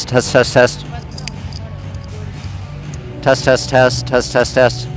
test, test, test, test. Test, test, test, test, test, test.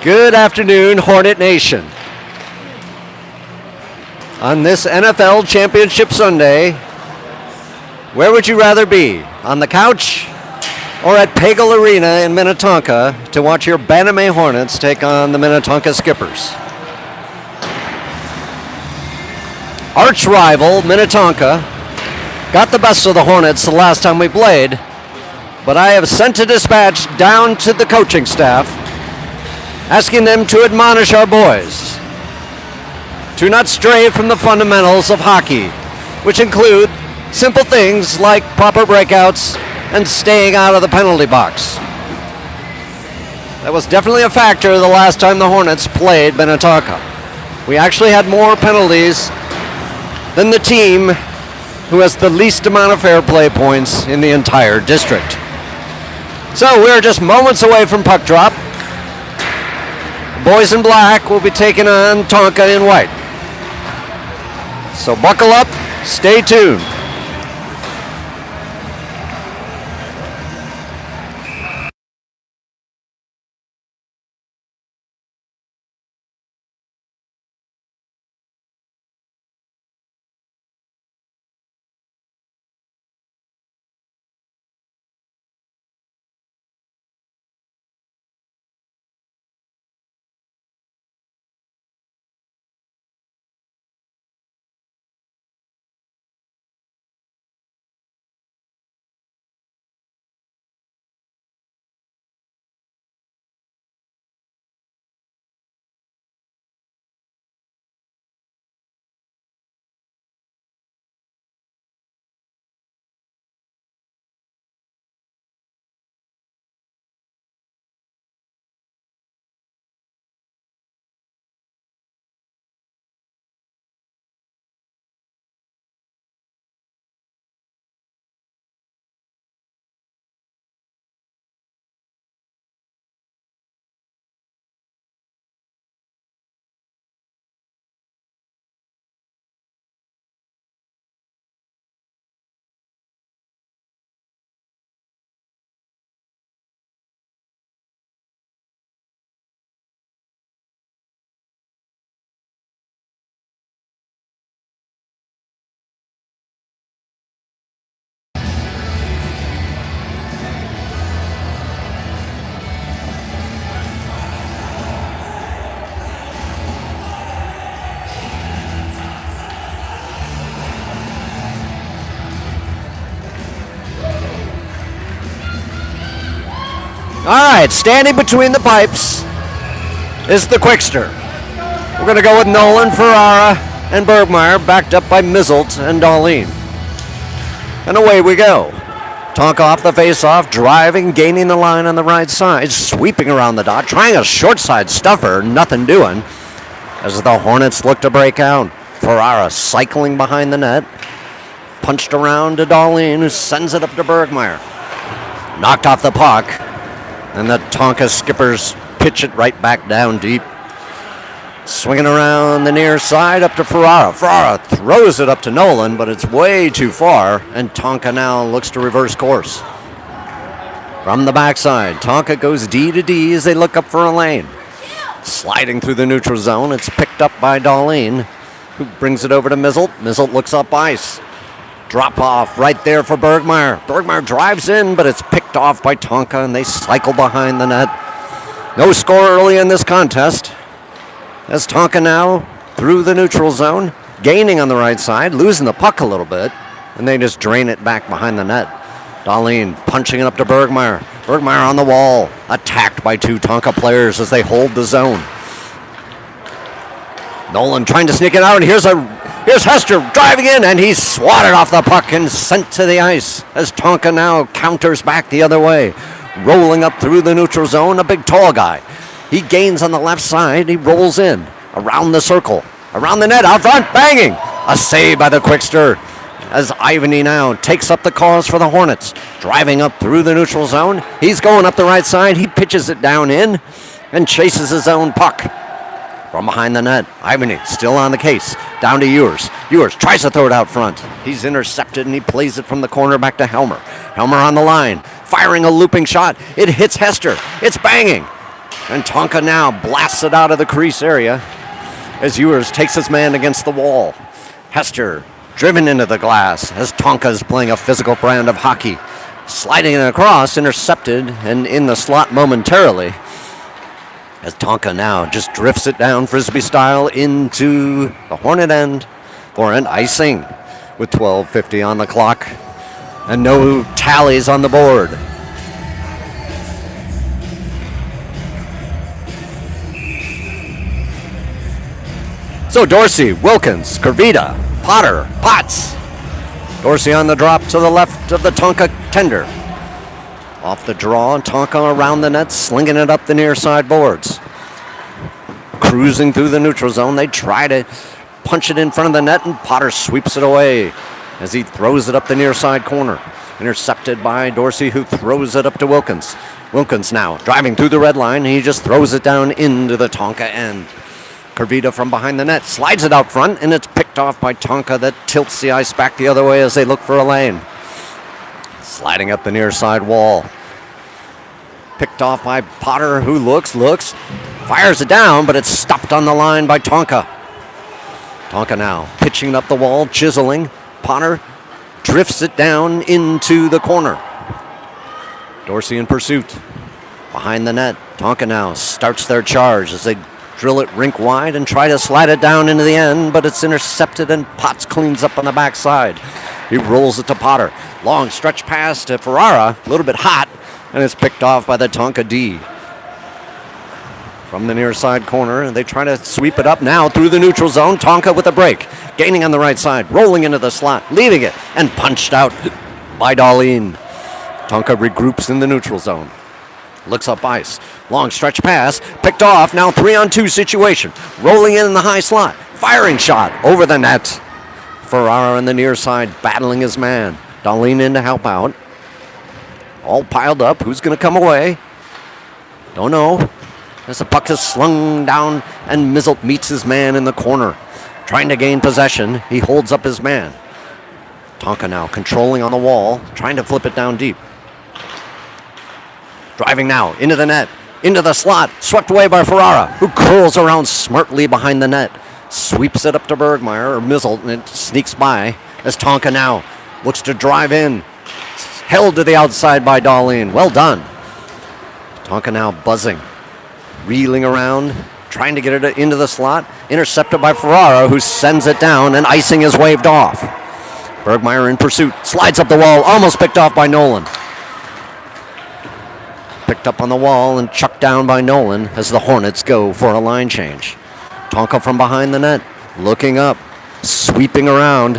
Good afternoon, Hornet Nation. On this NFL Championship Sunday, where would you rather be? On the couch or at Pagel Arena in Minnetonka to watch your Bantam Hornets take on the Minnetonka Skippers? Arch rival Minnetonka got the best of the Hornets the last time we played, but I have sent a dispatch down to the coaching staff asking them to admonish our boys to not stray from the fundamentals of hockey, which include simple things like proper breakouts and staying out of the penalty box. That was definitely a factor the last time the Hornets played Minnetonka. We actually had more penalties than the team who has the least amount of fair play points in the entire district. So we're just moments away from puck drop. Boys in black will be taking on Tonka in white. So buckle up, stay tuned. All right, standing between the pipes is the Quickster. We're going to go with Nolan, Ferrara, and Bergmeyer, backed up by Mizzelt and Darlene. And away we go. Tonka off the face-off, driving, gaining the line on the right side, sweeping around the dot, trying a short side stuffer, nothing doing. As the Hornets look to break out, Ferrara cycling behind the net, punched around to Darlene, who sends it up to Bergmeyer. Knocked off the puck. And the Tonka skippers pitch it right back down deep. Swinging around the near side up to Ferrara. Ferrara throws it up to Nolan, but it's way too far, and Tonka now looks to reverse course. From the backside, Tonka goes D to D as they look up for a lane. Sliding through the neutral zone, it's picked up by Darlene, who brings it over to Mizzelt. Mizzelt looks up ice. Drop off right there for Bergmeyer. Bergmeyer drives in, but it's picked off by Tonka, and they cycle behind the net. No score early in this contest. As Tonka now through the neutral zone, gaining on the right side, losing the puck a little bit, and they just drain it back behind the net. Darlene punching it up to Bergmeyer. Bergmeyer on the wall, attacked by two Tonka players as they hold the zone. Nolan trying to sneak it out, and here's Hester driving in, and he's swatted off the puck and sent to the ice as Tonka now counters back the other way. Rolling up through the neutral zone, a big tall guy. He gains on the left side, he rolls in, around the circle, around the net, out front, banging! A save by the Quickster as Ivany now takes up the cause for the Hornets. Driving up through the neutral zone, he's going up the right side, he pitches it down in and chases his own puck. From behind the net, Ivany still on the case. Down to Ewers. Ewers tries to throw it out front. He's intercepted and he plays it from the corner back to Helmer. Helmer on the line, firing a looping shot. It hits Hester. It's banging. And Tonka now blasts it out of the crease area as Ewers takes his man against the wall. Hester driven into the glass as Tonka is playing a physical brand of hockey. Sliding it across, intercepted and in the slot momentarily. As Tonka now just drifts it down Frisbee style into the Hornet end for an icing. with 12:50 on the clock and no tallies on the board. So Dorsey, Wilkins, Kervita, Potter, Potts. Dorsey on the drop to the left of the Tonka tender. Off the draw, Tonka around the net, slinging it up the near side boards. Cruising through the neutral zone, they try to punch it in front of the net, and Potter sweeps it away as he throws it up the near side corner. Intercepted by Dorsey, who throws it up to Wilkins. Wilkins now driving through the red line, and he just throws it down into the Tonka end. Kervita from behind the net slides it out front, and it's picked off by Tonka that tilts the ice back the other way as they look for a lane. Sliding up the near side wall. Picked off by Potter, who looks, fires it down, but it's stopped on the line by Tonka. Tonka now pitching up the wall, chiseling. Potter drifts it down into the corner. Dorsey in pursuit. Behind the net, Tonka now starts their charge as they drill it rink wide and try to slide it down into the end, but it's intercepted and Potts cleans up on the backside. He rolls it to Potter. Long stretch pass to Ferrara, a little bit hot, and it's picked off by the Tonka D. From the near side corner, and they try to sweep it up now through the neutral zone. Tonka with a break, gaining on the right side, rolling into the slot, leaving it, and punched out by Dahlin. Tonka regroups in the neutral zone. Looks up ice. Long stretch pass, picked off, now 3-on-2 situation. Rolling in the high slot, firing shot over the net. Ferrara on the near side, battling his man. Dahlin in to help out. All piled up, who's going to come away? Don't know. As the puck is slung down and Mizzelt meets his man in the corner. Trying to gain possession, he holds up his man. Tonka now controlling on the wall, trying to flip it down deep. Driving now into the net, into the slot, swept away by Ferrara, who curls around smartly behind the net. Sweeps it up to Bergmeyer, or Mizzelt, and it sneaks by as Tonka now looks to drive in. Held to the outside by Dahlin. Well done. Tonka now buzzing. Reeling around, trying to get it into the slot. Intercepted by Ferrara, who sends it down, and icing is waved off. Bergmeyer in pursuit. Slides up the wall, almost picked off by Nolan. Picked up on the wall and chucked down by Nolan as the Hornets go for a line change. Tonka from behind the net, looking up, sweeping around.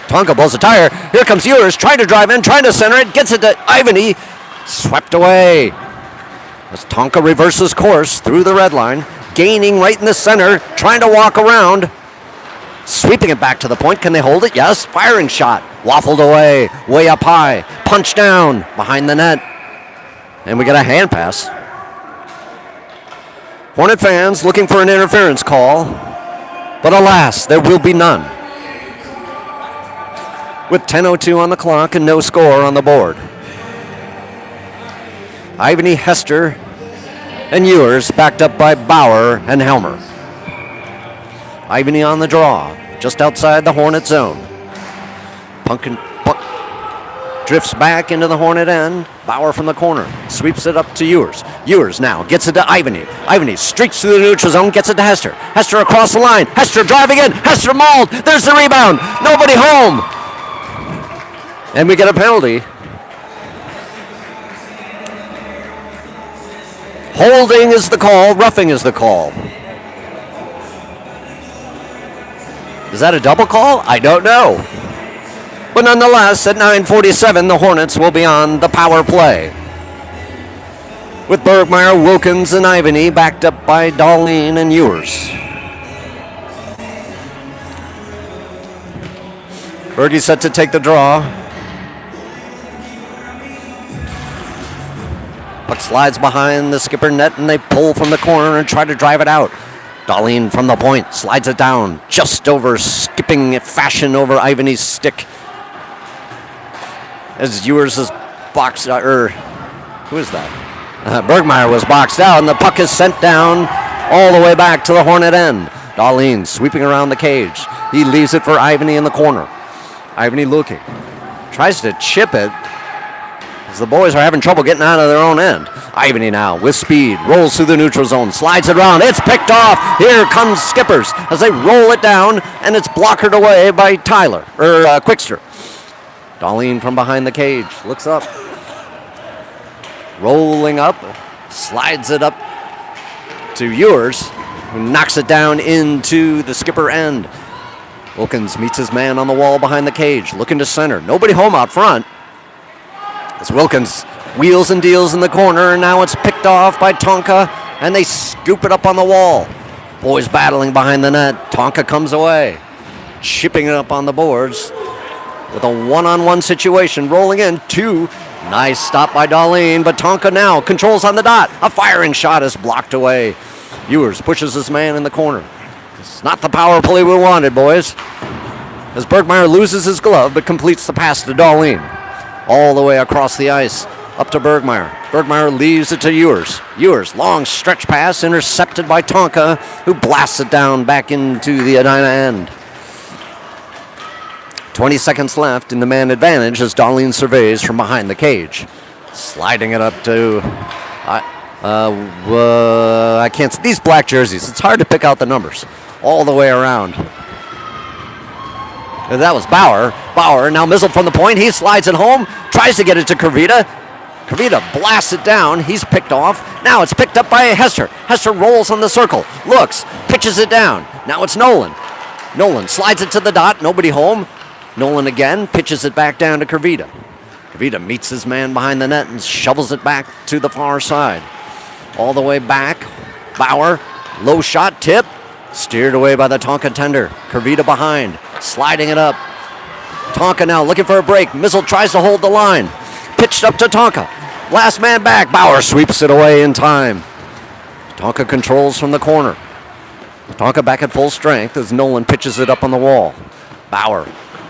Tonka blows a tire. Here comes Ewers, trying to drive in, trying to center it, gets it to Ivany. Swept away. As Tonka reverses course through the red line, gaining right in the center, trying to walk around, sweeping it back to the point. Can they hold it? Yes. Firing shot. Waffled away, way up high, punched down behind the net. And we get a hand pass. Hornet fans looking for an interference call, but alas, there will be none. With 10:02 on the clock and no score on the board. Ivany, Hester, and Ewers backed up by Bauer and Helmer. Ivany on the draw, just outside the Hornet zone. Puck drifts back into the Hornet end. Bauer from the corner sweeps it up to Ewers. Ewers now gets it to Ivany. Ivany streaks through the neutral zone, gets it to Hester. Hester across the line. Hester driving in. Hester mauled. There's the rebound. Nobody home. And we get a penalty. Holding is the call. Roughing is the call. Is that a double call? I don't know. But nonetheless, at 9:47, the Hornets will be on the power play. With Bergmeyer, Wilkins, and Ivany backed up by Dahlin and Ewers. Bergie set to take the draw. Puck slides behind the skipper net, and they pull from the corner and try to drive it out. Dahlin from the point slides it down, just over, skipping fashion over Ivany's stick. As Ewers is boxed out, who is that? Bergmeyer was boxed out, and the puck is sent down all the way back to the Hornet end. Dahlin sweeping around the cage. He leaves it for Ivany in the corner. Ivany looking. Tries to chip it. as the boys are having trouble getting out of their own end. Ivany now with speed, rolls through the neutral zone, slides it around. It's picked off. Here comes Skippers as they roll it down, and it's blockered away by Quickster. Darlene from behind the cage looks up, rolling up, slides it up to Ewers, who knocks it down into the skipper end. Wilkins meets his man on the wall behind the cage, looking to center. Nobody home out front. As Wilkins wheels and deals in the corner, and now it's picked off by Tonka, and they scoop it up on the wall. Boys battling behind the net. Tonka comes away, chipping it up on the boards with a one-on-one situation, rolling in. Nice stop by Darlene, but Tonka now controls on the dot. A firing shot is blocked away. Ewers pushes his man in the corner. It's not the power play we wanted, boys. As Bergmeyer loses his glove, but completes the pass to Darlene. All the way across the ice, up to Bergmeyer. Bergmeyer leaves it to Ewers. Ewers, long stretch pass, intercepted by Tonka, who blasts it down back into the Edina end. 20 seconds left in the man advantage as Darlene surveys from behind the cage. Sliding it up to, I can't see these black jerseys. It's hard to pick out the numbers all the way around. That was Bauer. Bauer now mizzled from the point. He slides it home, tries to get it to Krvita. Krvita blasts it down. He's picked off. Now it's picked up by Hester. Hester rolls on the circle, looks, pitches it down. Now it's Nolan. Nolan slides it to the dot. Nobody home. Nolan again pitches it back down to Krvita. Krvita meets his man behind the net and shovels it back to the far side. All the way back. Bauer, low shot, tip. Steered away by the Tonka tender. Krvita behind, sliding it up. Tonka now looking for a break. Mizzle tries to hold the line. Pitched up to Tonka. Last man back. Bauer sweeps it away in time. Tonka controls from the corner. Tonka back at full strength as Nolan pitches it up on the wall. Bauer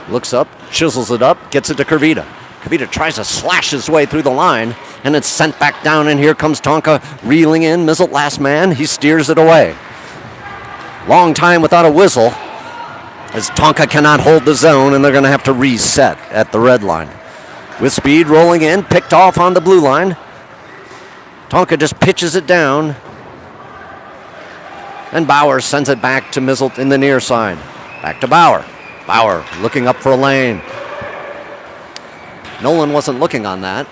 looks up, chisels it up, gets it to Krvita. Krvita tries to slash his way through the line, and it's sent back down, and here comes Tonka reeling in. Mizzle, last man. He steers it away. Long time without a whistle, as Tonka cannot hold the zone, and they're going to have to reset at the red line. With speed rolling in, picked off on the blue line. Tonka just pitches it down, and Bauer sends it back to Mizzle in the near side. Back to Bauer. Bauer looking up for a lane. Nolan wasn't looking on that.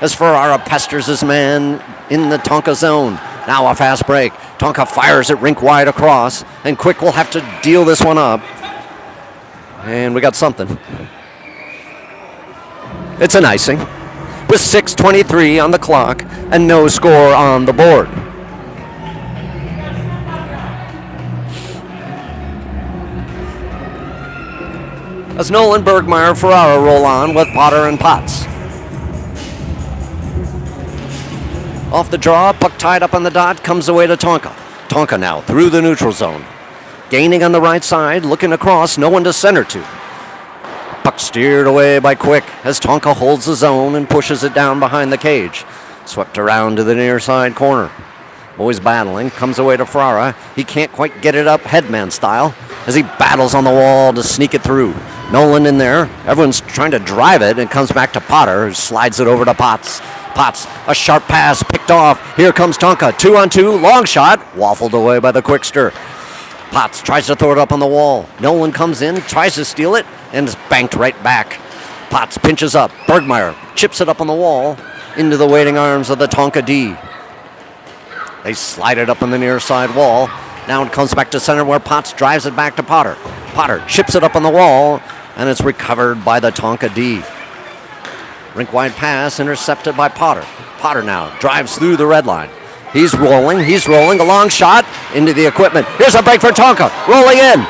As Ferrara pesters his man in the Tonka zone. Now a fast break. Tonka fires it rink wide across, and Quick will have to deal this one up. And we got something. It's an icing with 6:23 on the clock and no score on the board. As Nolan, Bergmeyer, Ferrara roll on with Potter and Potts. Off the draw, puck tied up on the dot, comes away to Tonka. Tonka now through the neutral zone. Gaining on the right side, looking across, no one to center to. Puck steered away by Quick as Tonka holds the zone and pushes it down behind the cage. Swept around to the near side corner. Boys battling, comes away to Ferrara. He can't quite get it up headman style as he battles on the wall to sneak it through. Nolan in there. Everyone's trying to drive it, and it comes back to Potter, who slides it over to Potts. Potts, a sharp pass, picked off. Here comes Tonka, 2-on-2, long shot, waffled away by the Quickster. Potts tries to throw it up on the wall. Nolan comes in, tries to steal it, and is banked right back. Potts pinches up. Bergmeyer chips it up on the wall into the waiting arms of the Tonka D. They slide it up on the near side wall. Now it comes back to center where Potts drives it back to Potter. Potter chips it up on the wall, and it's recovered by the Tonka D. Rink wide pass intercepted by Potter. Potter now drives through the red line. He's rolling, a long shot into the equipment. Here's a break for Tonka, rolling in.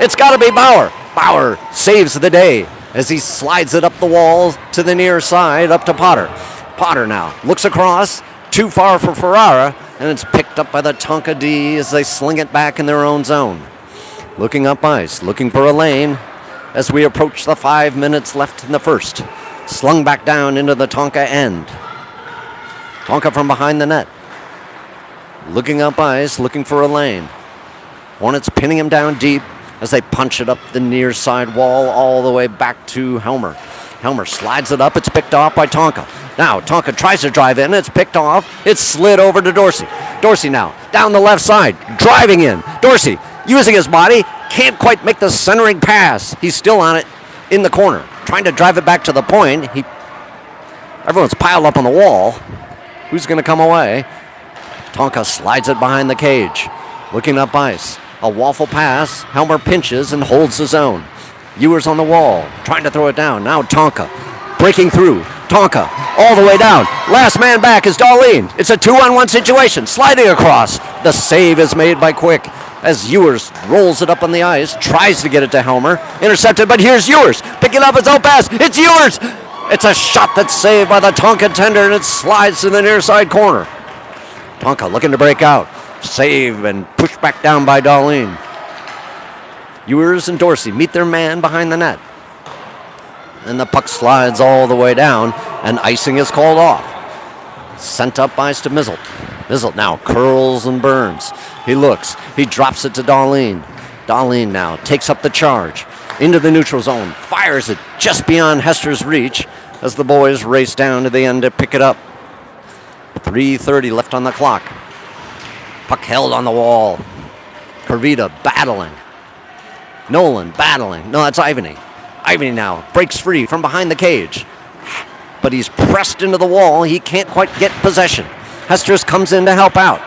It's got to be Bauer. Bauer saves the day as he slides it up the wall to the near side, up to Potter. Potter now looks across, too far for Ferrara, and it's picked up by the Tonka D as they sling it back in their own zone. Looking up ice, looking for a lane as we approach the 5 minutes left in the first. Slung back down into the Tonka end. Tonka from behind the net. Looking up ice, looking for a lane. Hornets pinning him down deep as they punch it up the near side wall all the way back to Helmer. Helmer slides it up. It's picked off by Tonka. Now Tonka tries to drive in. It's picked off. It's slid over to Dorsey. Dorsey now down the left side, driving in. Dorsey using his body. Can't quite make the centering pass. He's still on it in the corner, trying to drive it back to the point. Everyone's piled up on the wall. Who's going to come away? Tonka slides it behind the cage, looking up ice. A waffle pass. Helmer pinches and holds his own. Ewers on the wall, trying to throw it down. Now Tonka breaking through. Tonka all the way down. Last man back is Darlene. It's a 2-on-1 situation. Sliding across. The save is made by Quick as Ewers rolls it up on the ice, tries to get it to Helmer. Intercepted, but here's Ewers. Picking up his own pass. It's Ewers. It's a shot that's saved by the Tonka tender, and it slides to the near side corner. Tonka looking to break out. Save and pushed back down by Darlene. Ewers and Dorsey meet their man behind the net. And the puck slides all the way down, and icing is called off. Sent up ice to Mizzle. Mizzle now curls and burns. He looks. He drops it to Darlene. Darlene now takes up the charge. Into the neutral zone. Fires it just beyond Hester's reach as the boys race down to the end to pick it up. 3:30 left on the clock. Puck held on the wall. Kurvita battling. Nolan battling. No, that's Ivany. Ivany now breaks free from behind the cage. But he's pressed into the wall. He can't quite get possession. Hesters comes in to help out.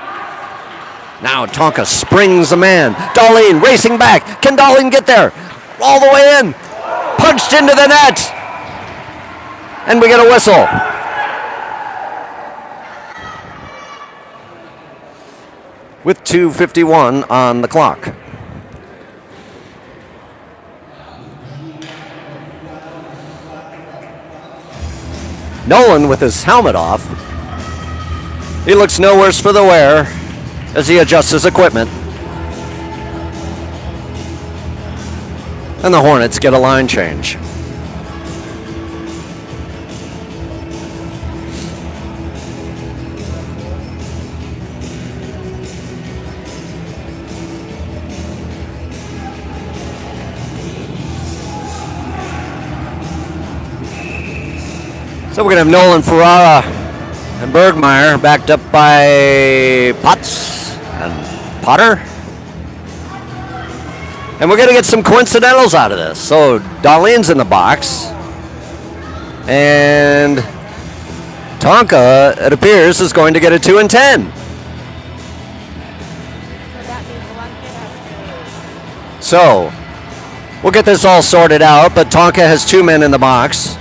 Now Tonka springs a man. Darlene racing back. Can Darlene get there? All the way in. Punched into the net. And we get a whistle. With 2:51 on the clock. Nolan with his helmet off. He looks no worse for the wear as he adjusts his equipment. And the Hornets get a line change. So we're going to have Nolan, Ferrara, and Bergmeyer backed up by Potts and Potter. And we're going to get some coincidentals out of this. So Darlene's in the box. And Tonka, it appears, is going to get a 2 and 10. So we'll get this all sorted out, but Tonka has 2 men in the box.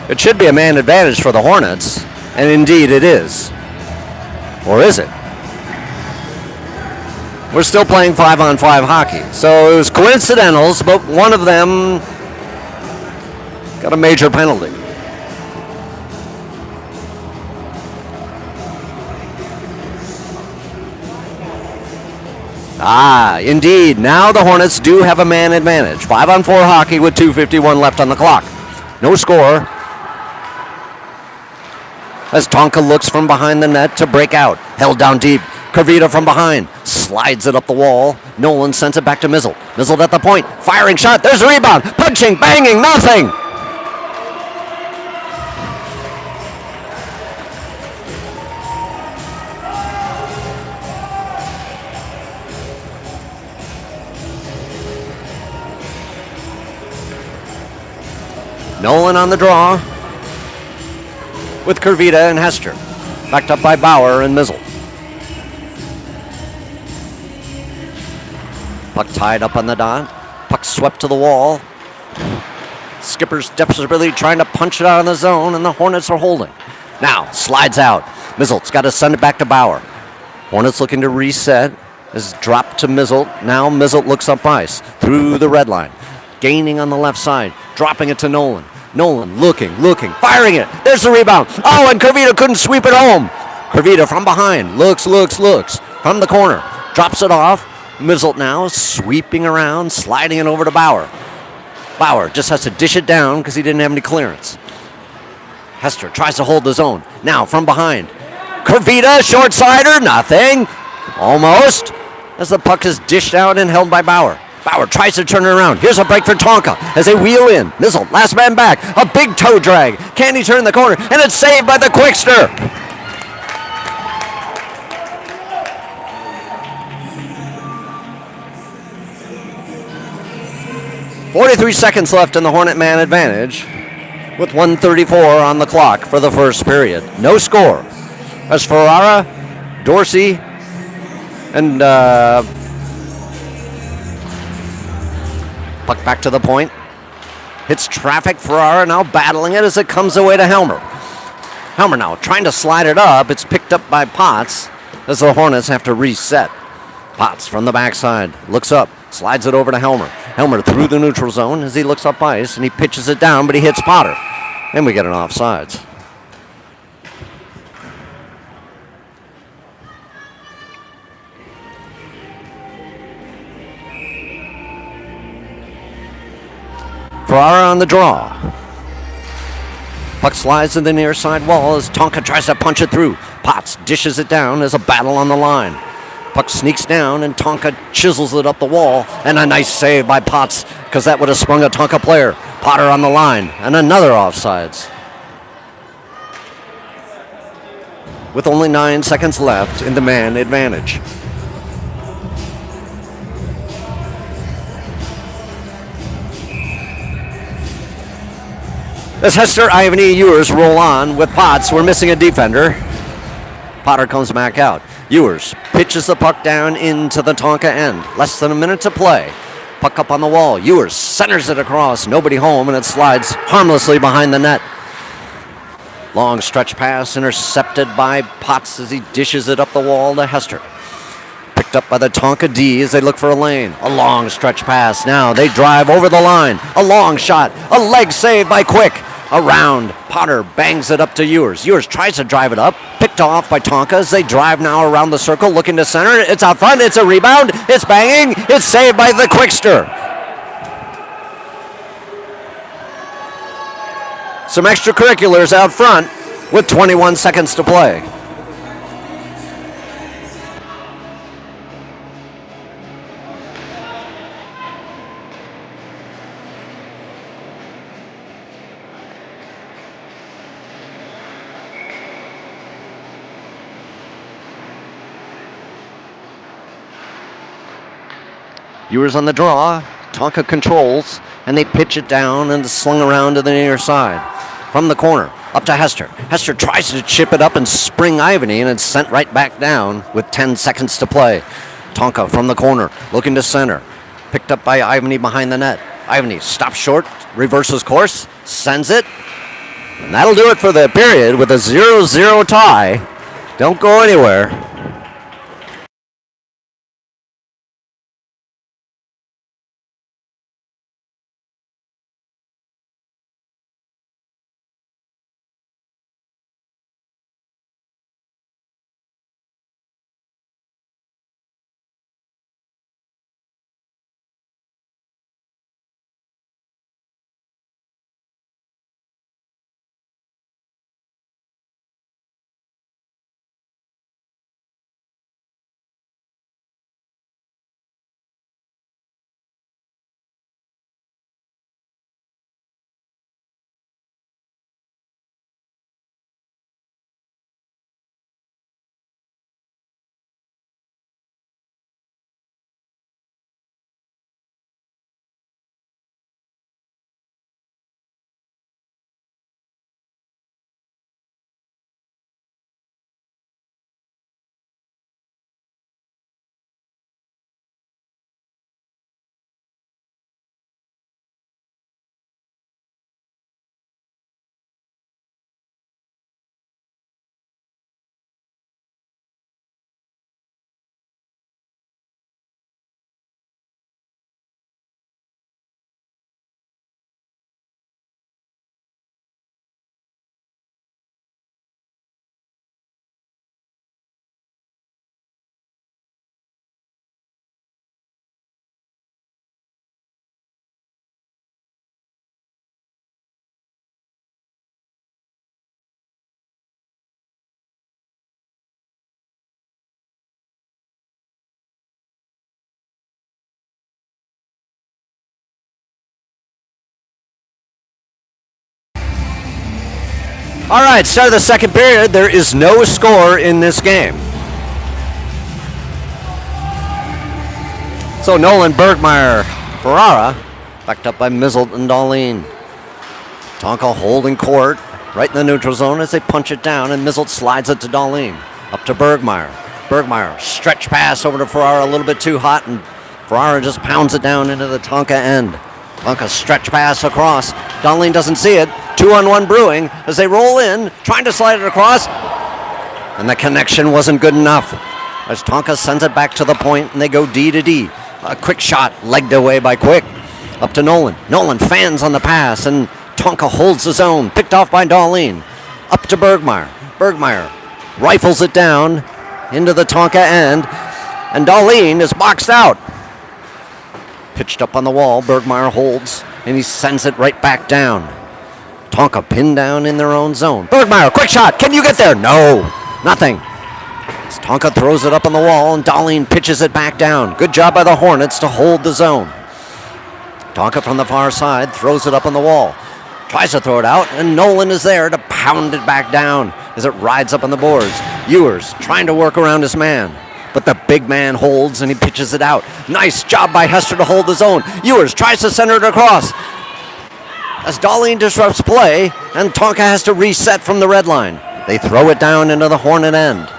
It should be a man advantage for the Hornets, and indeed it is. Or is it? We're still playing 5-on-5 hockey. So it was coincidentals, but one of them got a major penalty. Indeed. Now the Hornets do have a man advantage. 5-on-4 hockey with 2:51 left on the clock. No score. As Tonka looks from behind the net to break out. Held down deep. Kurvita from behind. Slides it up the wall. Nolan sends it back to Mizzle. Mizzle at the point. Firing shot. There's a rebound. Punching. Banging. Nothing. Nolan on the draw. With Kurvita and Hester. Backed up by Bauer and Mizzle. Puck tied up on the dot. Puck swept to the wall. Skipper's desperately trying to punch it out of the zone, and the Hornets are holding. Now, slides out. Mizzle's got to send it back to Bauer. Hornets looking to reset. Is dropped to Mizzle. Now Mizzle looks up ice. Through the red line. Gaining on the left side. Dropping it to Nolan. Nolan looking, firing it. There's the rebound. Oh, and Kurvita couldn't sweep it home. Kurvita from behind. Looks. From the corner. Drops it off. Mizzle now sweeping around, sliding it over to Bauer. Bauer just has to dish it down because he didn't have any clearance. Hester tries to hold the zone. Now from behind. Kurvita, short-sider, nothing. Almost. As the puck is dished out and held by Bauer. Bauer tries to turn it around. Here's a break for Tonka as they wheel in. Missile, last man back. A big toe drag. Can he turn the corner? And it's saved by the Quickster. .43 seconds left in the Hornet man advantage with 1:34 on the clock for the first period. No score as Ferrara, Dorsey, and puck back to the point. Hits traffic. Ferrara now battling it as it comes away to Helmer. Helmer now trying to slide it up. It's picked up by Potts as the Hornets have to reset. Potts from the backside looks up, slides it over to Helmer. Helmer through the neutral zone as he looks up ice and he pitches it down, but he hits Potter. And we get an offsides. Ferrara on the draw. Puck slides to the near side wall as Tonka tries to punch it through. Potts dishes it down as a battle on the line. Puck sneaks down and Tonka chisels it up the wall. And a nice save by Potts because that would have sprung a Tonka player. Potter on the line and another offsides. With only 9 seconds left in the man advantage. As Hester, Ivany, Ewers roll on with Potts, we're missing a defender. Potter comes back out. Ewers pitches the puck down into the Tonka end. Less than a minute to play. Puck up on the wall. Ewers centers it across. Nobody home, and it slides harmlessly behind the net. Long stretch pass intercepted by Potts as he dishes it up the wall to Hester. Picked up by the Tonka D as they look for a lane. A long stretch pass. Now they drive over the line. A long shot. A leg save by Quick. Around. Potter bangs it up to Ewers. Ewers tries to drive it up. Picked off by Tonka as they drive now around the circle looking to center. It's out front. It's a rebound. It's banging. It's saved by the Quickster. Some extracurriculars out front with 21 seconds to play. Ewers on the draw. Tonka controls, and they pitch it down and slung around to the near side. From the corner, up to Hester. Hester tries to chip it up and spring Ivany, and it's sent right back down with 10 seconds to play. Tonka from the corner, looking to center. Picked up by Ivany behind the net. Ivany stops short, reverses course, sends it. And that'll do it for the period with a 0-0 tie. Don't go anywhere. All right, start of the second period. There is no score in this game. So Nolan, Bergmeyer, Ferrara, backed up by Mizzelt and Dahlin. Tonka holding court right in the neutral zone as they punch it down, and Mizzelt slides it to Dahlin. Up to Bergmeyer. Bergmeyer, stretch pass over to Ferrara, a little bit too hot, and Ferrara just pounds it down into the Tonka end. Tonka stretch pass across. Dahlin doesn't see it. 2-on-1 brewing as they roll in, trying to slide it across, and the connection wasn't good enough. As Tonka sends it back to the point, and they go D to D. A quick shot, legged away by Quick. Up to Nolan. Nolan fans on the pass, and Tonka holds his own, picked off by Dahlin. Up to Bergmeyer. Bergmeyer rifles it down into the Tonka end, and Dahlin is boxed out. Pitched up on the wall, Bergmeyer holds, and he sends it right back down. Tonka pinned down in their own zone. Bergmeyer, quick shot, can you get there? No, nothing. As Tonka throws it up on the wall, and Dahlin pitches it back down. Good job by the Hornets to hold the zone. Tonka from the far side throws it up on the wall. Tries to throw it out, and Nolan is there to pound it back down as it rides up on the boards. Ewers trying to work around his man, but the big man holds and he pitches it out. Nice job by Hester to hold the zone. Ewers tries to center it across. As Dahlin disrupts play, and Tonka has to reset from the red line. They throw it down into the Hornet end.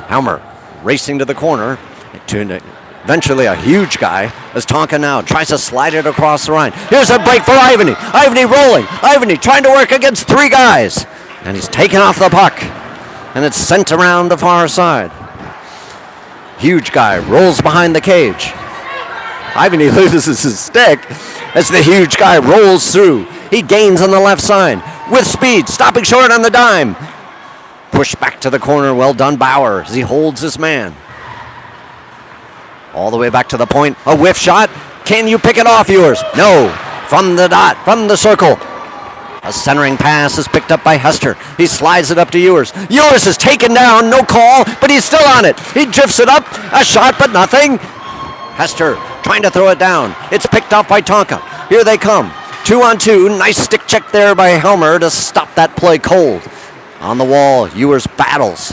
Helmer racing to the corner to eventually a huge guy as Tonka now tries to slide it across the line. Here's a break for Ivany. Ivany rolling. Ivany trying to work against three guys. And he's taken off the puck. And it's sent around the far side. Huge guy rolls behind the cage. Ivany loses his stick as the huge guy rolls through. He gains on the left side with speed, stopping short on the dime. Pushed back to the corner. Well done, Bauer, as he holds his man. All the way back to the point. A whiff shot. Can you pick it off, Ewers? No. From the dot, from the circle. A centering pass is picked up by Hester. He slides it up to Ewers. Ewers is taken down. No call, but he's still on it. He drifts it up. A shot, but nothing. Hester trying to throw it down. It's picked off by Tonka. Here they come. 2-on-2. Nice stick check there by Helmer to stop that play cold. On the wall, Ewers battles.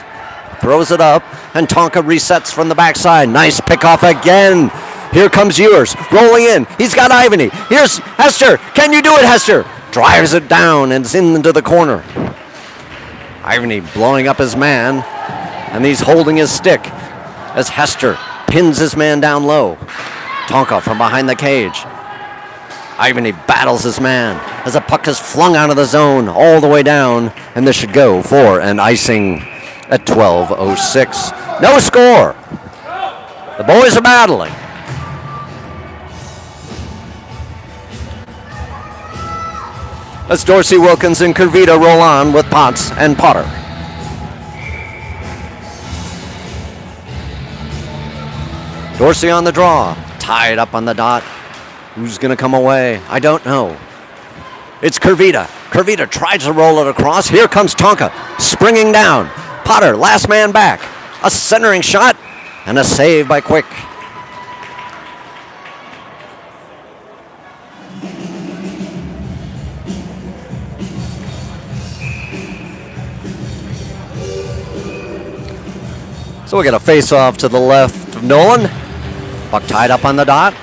Throws it up, and Tonka resets from the backside. Nice pickoff again. Here comes Ewers, rolling in. He's got Ivany. Here's Hester. Can you do it, Hester? Drives it down and it's into the corner. Ivany blowing up his man, and he's holding his stick as Hester pins his man down low. Tonka from behind the cage. Ivany battles his man as the puck is flung out of the zone all the way down, and this should go for an icing at 12:06. No score. The boys are battling. As Dorsey, Wilkins, and Kurvita roll on with Potts and Potter. Dorsey on the draw, tied up on the dot. Who's going to come away? I don't know. It's Kurvita. Kurvita tries to roll it across. Here comes Tonka, springing down. Potter, last man back. A centering shot and a save by Quick. So we get a face-off to the left of Nolan. Puck tied up on the dot.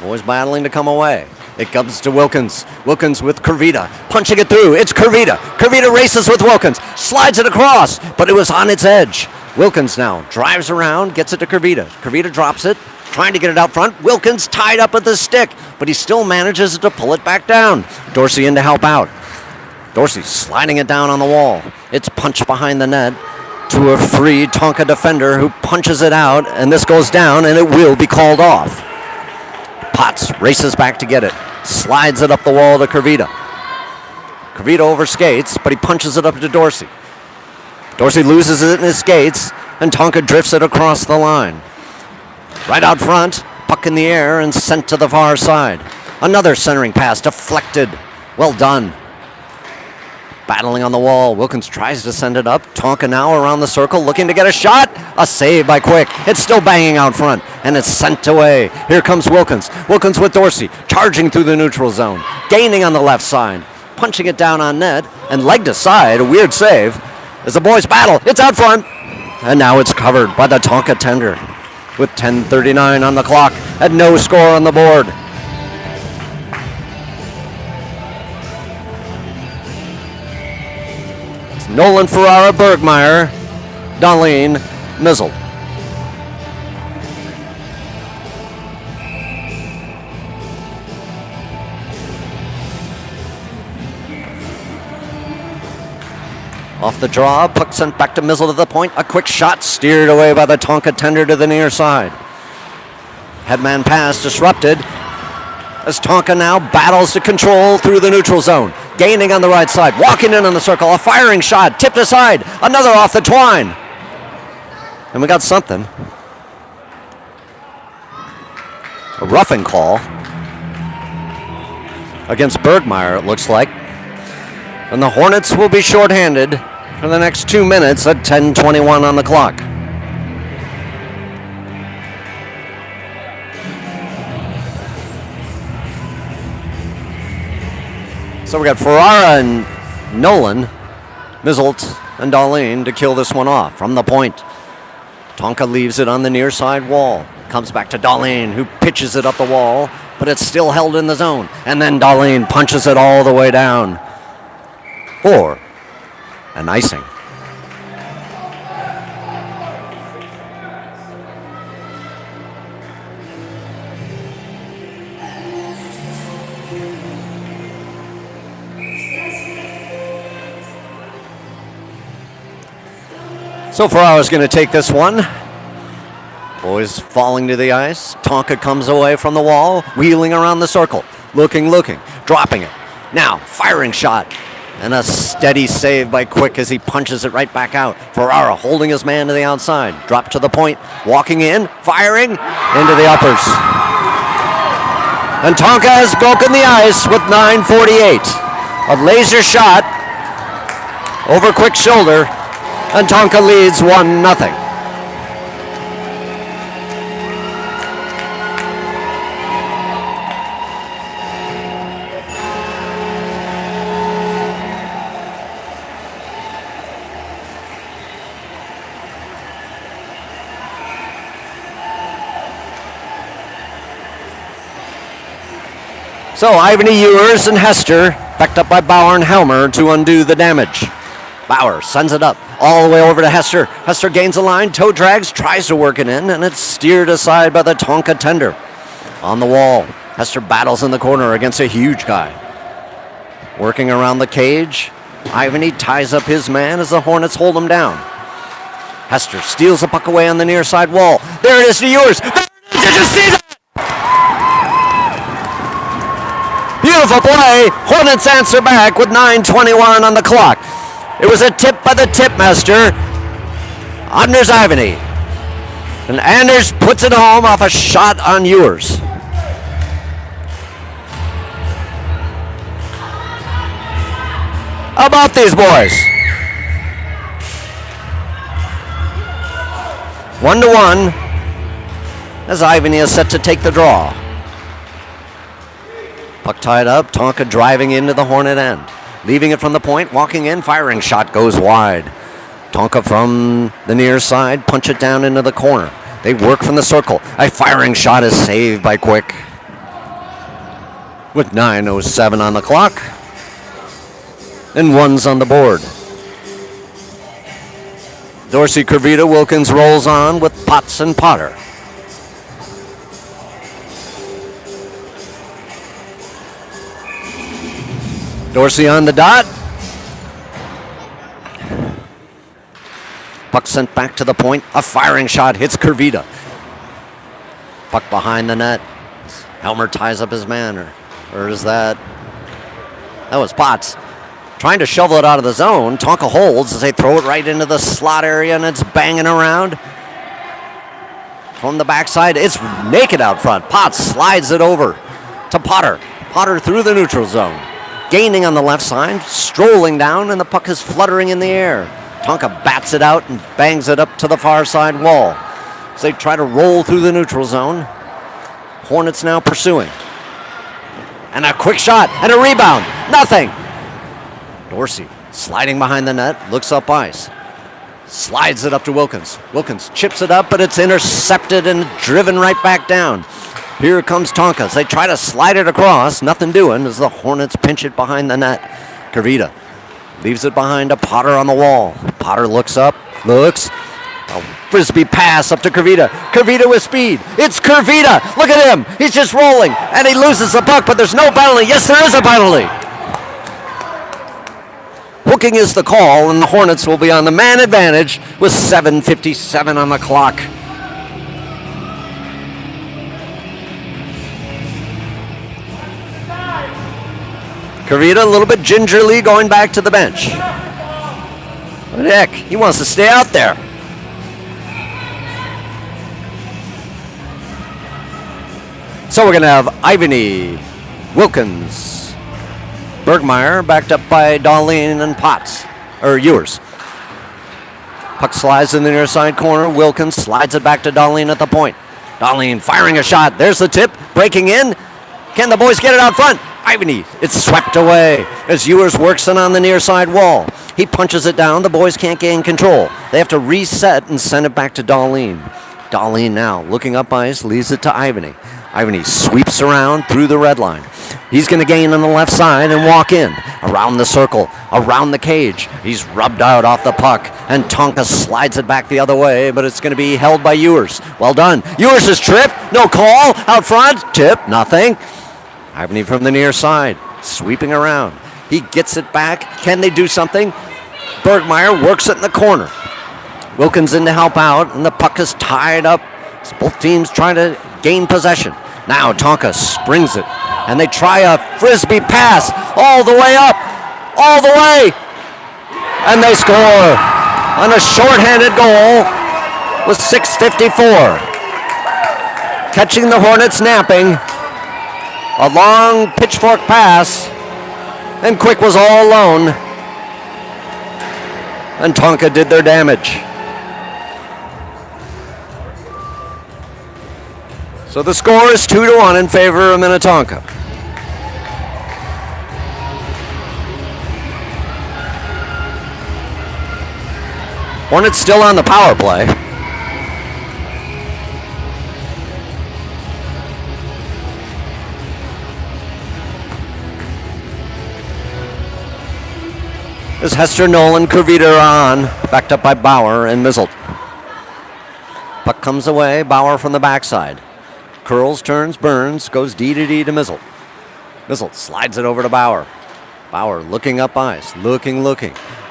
Boys battling to come away. It comes to Wilkins. Wilkins with Kurvita. Punching it through. It's Kurvita. Kurvita races with Wilkins. Slides it across, but it was on its edge. Wilkins now drives around, gets it to Kurvita. Kurvita drops it, trying to get it out front. Wilkins tied up with the stick, but he still manages to pull it back down. Dorsey in to help out. Dorsey sliding it down on the wall. It's punched behind the net to a free Tonka defender who punches it out, and this goes down, and it will be called off. Potts races back to get it. Slides it up the wall to Kurvita. Kurvita overskates, but he punches it up to Dorsey. Dorsey loses it in his skates, and Tonka drifts it across the line. Right out front, puck in the air and sent to the far side. Another centering pass deflected. Well done. Battling on the wall, Wilkins tries to send it up. Tonka now around the circle, looking to get a shot. A save by Quick. It's still banging out front, and it's sent away. Here comes Wilkins. Wilkins with Dorsey, charging through the neutral zone, gaining on the left side. punching it down on net, and legged aside, a weird save, as the boys battle. It's out front, and now it's covered by the Tonka tender, with 10:39 on the clock and no score on the board. It's Nolan, Ferrara, Bergmeyer, Darlene, Mizzle. Off the draw, puck sent back to Mizzle to the point. A quick shot steered away by the Tonka tender to the near side. Headman pass disrupted as Tonka now battles to control through the neutral zone. Gaining on the right side, walking in on the circle. A firing shot, tipped aside. Another off the twine. And we got something. A roughing call against Bergmeyer, it looks like. And the Hornets will be shorthanded for the next 2 minutes at 10:21 on the clock. So we got Ferrara and Nolan, Mizzle and Darlene to kill this one off from the point. Tonka leaves it on the near side wall. Comes back to Darlene, who pitches it up the wall, but it's still held in the zone. And then Darlene punches it all the way down for an icing. So Ferrara's going to take this one. Boys falling to the ice. Tonka comes away from the wall, wheeling around the circle. Looking, dropping it. Now, firing shot. And a steady save by Quick as he punches it right back out. Ferrara holding his man to the outside. Drop to the point, walking in, firing into the uppers. And Tonka has broken the ice with 9:48. A laser shot over Quick's shoulder. And Tonka leads 1-0. So Ivany, Ewers, and Hester backed up by Bauer and Helmer to undo the damage. Bauer sends it up all the way over to Hester. Hester gains the line, toe drags, tries to work it in, and it's steered aside by the Tonka tender. On the wall, Hester battles in the corner against a huge guy. Working around the cage, Ivany ties up his man as the Hornets hold him down. Hester steals the puck away on the near side wall. There it is to Ewers. Did you see that? Beautiful play. Hornets answer back with 9:21 on the clock. It was a tip by the tipmaster, Anders Ivany. And Anders puts it home off a shot on Ewers. How about these boys? 1-1 as Ivany is set to take the draw. Puck tied up, Tonka driving into the Hornet end. Leaving it from the point, walking in, firing shot goes wide. Tonka from the near side, punch it down into the corner. They work from the circle. A firing shot is saved by Quick. With 9:07 on the clock. And one's on the board. Dorsey, Kervita, Wilkins rolls on with Potts and Potter. Dorsey on the dot. Puck sent back to the point. A firing shot hits Kervita. Puck behind the net. Helmer ties up his man. Or is that? That was Potts. Trying to shovel it out of the zone. Tonka holds as they throw it right into the slot area and it's banging around. From the backside, it's naked out front. Potts slides it over to Potter. Potter through the neutral zone. Gaining on the left side, strolling down, and the puck is fluttering in the air. Tonka bats it out and bangs it up to the far side wall. As they try to roll through the neutral zone. Hornets now pursuing. And a quick shot and a rebound. Nothing. Dorsey sliding behind the net, looks up ice. Slides it up to Wilkins. Wilkins chips it up, but it's intercepted and driven right back down. Here comes Tonka. They try to slide it across. Nothing doing as the Hornets pinch it behind the net. Kurvita leaves it behind a Potter on the wall. Potter looks up, looks. A frisbee pass up to Kurvita. Kurvita with speed. It's Kurvita. Look at him. He's just rolling. And he loses the puck, but there's no penalty. Yes, there is a penalty. Hooking is the call, and the Hornets will be on the man advantage with 7:57 on the clock. Kurvita a little bit gingerly going back to the bench. What the heck? He wants to stay out there. So we're going to have Ivany, Wilkins, Bergmeyer backed up by Dahlin and Potts, or Ewers. Puck slides in the near side corner. Wilkins slides it back to Dahlin at the point. Dahlin firing a shot. There's the tip. Breaking in. Can the boys get it out front? Ivany. It's swept away as Ewers works it on the near side wall. He punches it down. The boys can't gain control. They have to reset and send it back to Dahlin. Dahlin now looking up ice, leaves it to Ivany. Ivany sweeps around through the red line. He's going to gain on the left side and walk in. Around the circle, around the cage. He's rubbed out off the puck, and Tonka slides it back the other way, but it's going to be held by Ewers. Well done. Ewers is tripped. No call. Out front. Tip. Nothing. Ivany from the near side, sweeping around. He gets it back. Can they do something? Bergmeyer works it in the corner. Wilkins in to help out, and the puck is tied up. Both teams trying to gain possession. Now Tonka springs it, and they try a frisbee pass all the way up, all the way, and they score on a shorthanded goal with 6:54. Catching the Hornets napping, a long pitchfork pass, and Quick was all alone, and Tonka did their damage. So the score is 2-1 in favor of Minnetonka. Hornets still on the power play. As Hester, Nolan, Kurvita are on, backed up by Bauer and Mizzle. Puck comes away, Bauer from the backside. Curls, turns, burns, goes D to Mizzle. Mizzle slides it over to Bauer. Bauer looking up ice, looking.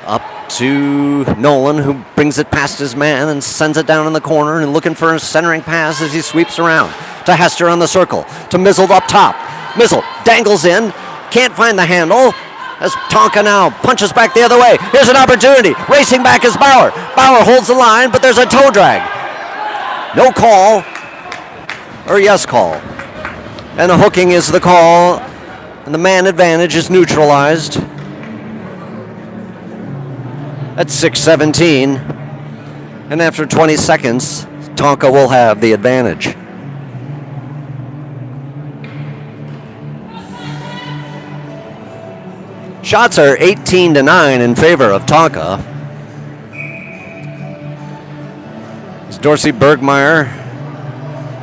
Up to Nolan, who brings it past his man and sends it down in the corner and looking for a centering pass as he sweeps around. To Hester on the circle, to Mizzle up top. Mizzle dangles in, can't find the handle, as Tonka now punches back the other way. Here's an opportunity, racing back is Bauer. Bauer holds the line, but there's a toe drag. No call. Or yes call. And a hooking is the call, and the man advantage is neutralized at 6:17. And after 20 seconds, Tonka will have the advantage. Shots are 18-9 in favor of Tonka. It's Dorsey, Bergmeyer,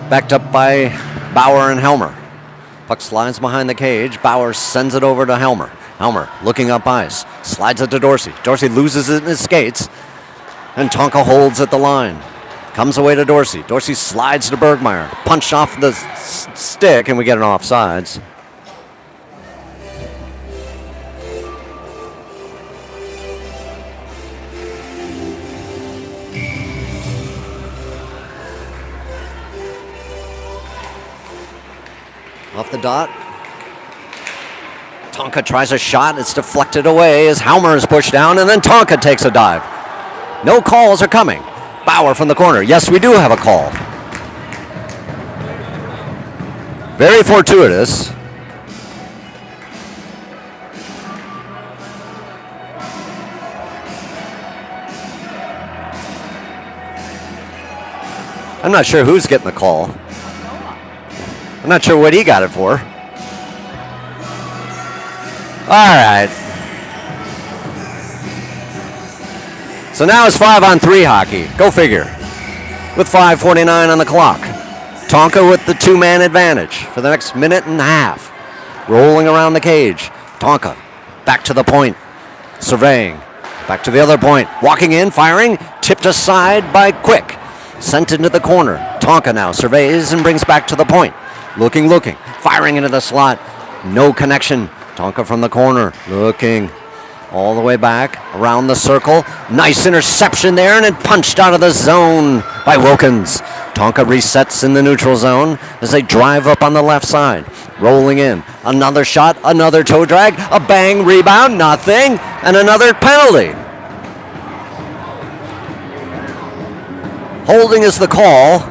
backed up by Bauer and Helmer. Puck slides behind the cage. Bauer sends it over to Helmer. Helmer looking up ice. Slides it to Dorsey. Dorsey loses it in his skates. And Tonka holds at the line. Comes away to Dorsey. Dorsey slides to Bergmeyer. Punched off the stick, and we get an offsides. Off the dot. Tonka tries a shot. It's deflected away as Helmer is pushed down, and then Tonka takes a dive. No calls are coming. Bauer from the corner. Yes, we do have a call. Very fortuitous. I'm not sure who's getting the call. I'm not sure what he got it for. All right. So now it's 5-on-3 hockey. Go figure. With 5:49 on the clock. Tonka with the two-man advantage for the next minute and a half. Rolling around the cage. Tonka back to the point. Surveying. Back to the other point. Walking in, firing. Tipped aside by Quick. Sent into the corner. Tonka now surveys and brings back to the point. Looking. Firing into the slot. No connection. Tonka from the corner. Looking. All the way back. Around the circle. Nice interception there and it punched out of the zone by Wilkins. Tonka resets in the neutral zone as they drive up on the left side. Rolling in. Another shot. Another toe drag. A bang. Rebound. Nothing. And another penalty. Holding is the call.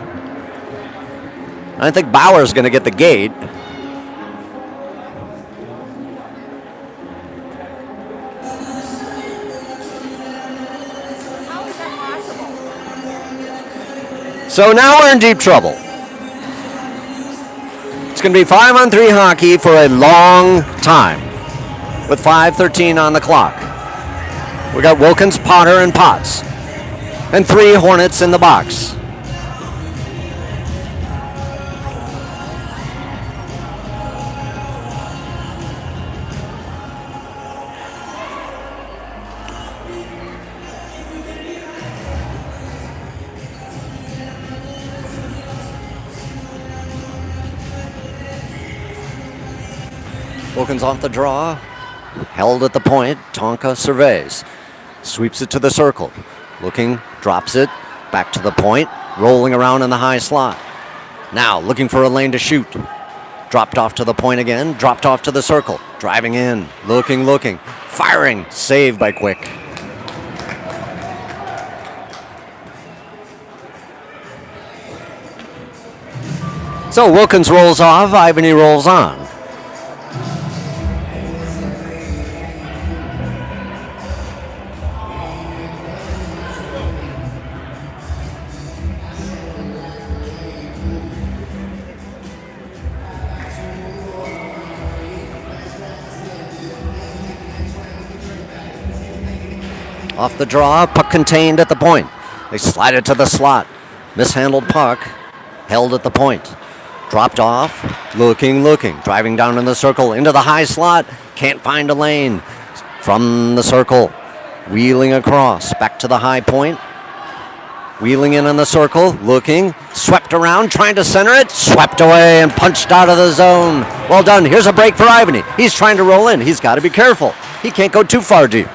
I think Bauer's going to get the gate. How is that possible? So now we're in deep trouble. It's going to be 5-on-3 hockey for a long time with 5:13 on the clock. We got Wilkins, Potter, and Potts. And 3 Hornets in the box. Wilkins off the draw. Held at the point. Tonka surveys. Sweeps it to the circle. Looking, drops it, back to the point, rolling around in the high slot. Now looking for a lane to shoot. Dropped off to the point again, dropped off to the circle. Driving in, looking, firing, saved by Quick. So Wilkins rolls off, Ivany rolls on. Off the draw, puck contained at the point. They slide it to the slot. Mishandled puck, held at the point. Dropped off, looking, driving down in the circle, into the high slot. Can't find a lane. From the circle, wheeling across, back to the high point. Wheeling in on the circle, looking, swept around, trying to center it, swept away and punched out of the zone. Well done. Here's a break for Ivany. He's trying to roll in. He's got to be careful. He can't go too far deep.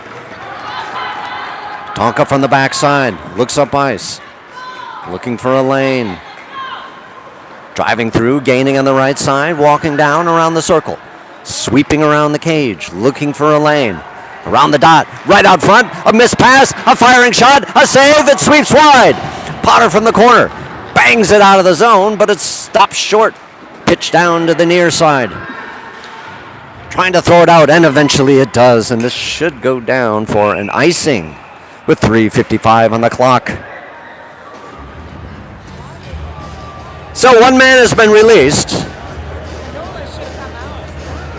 Tonka from the backside, looks up ice, looking for a lane. Driving through, gaining on the right side, walking down around the circle. Sweeping around the cage, looking for a lane. Around the dot, right out front, a missed pass, a firing shot, a save, it sweeps wide. Potter from the corner, bangs it out of the zone, but it stops short. Pitch down to the near side. Trying to throw it out, and eventually it does, and this should go down for an icing with 3:55 on the clock. So one man has been released,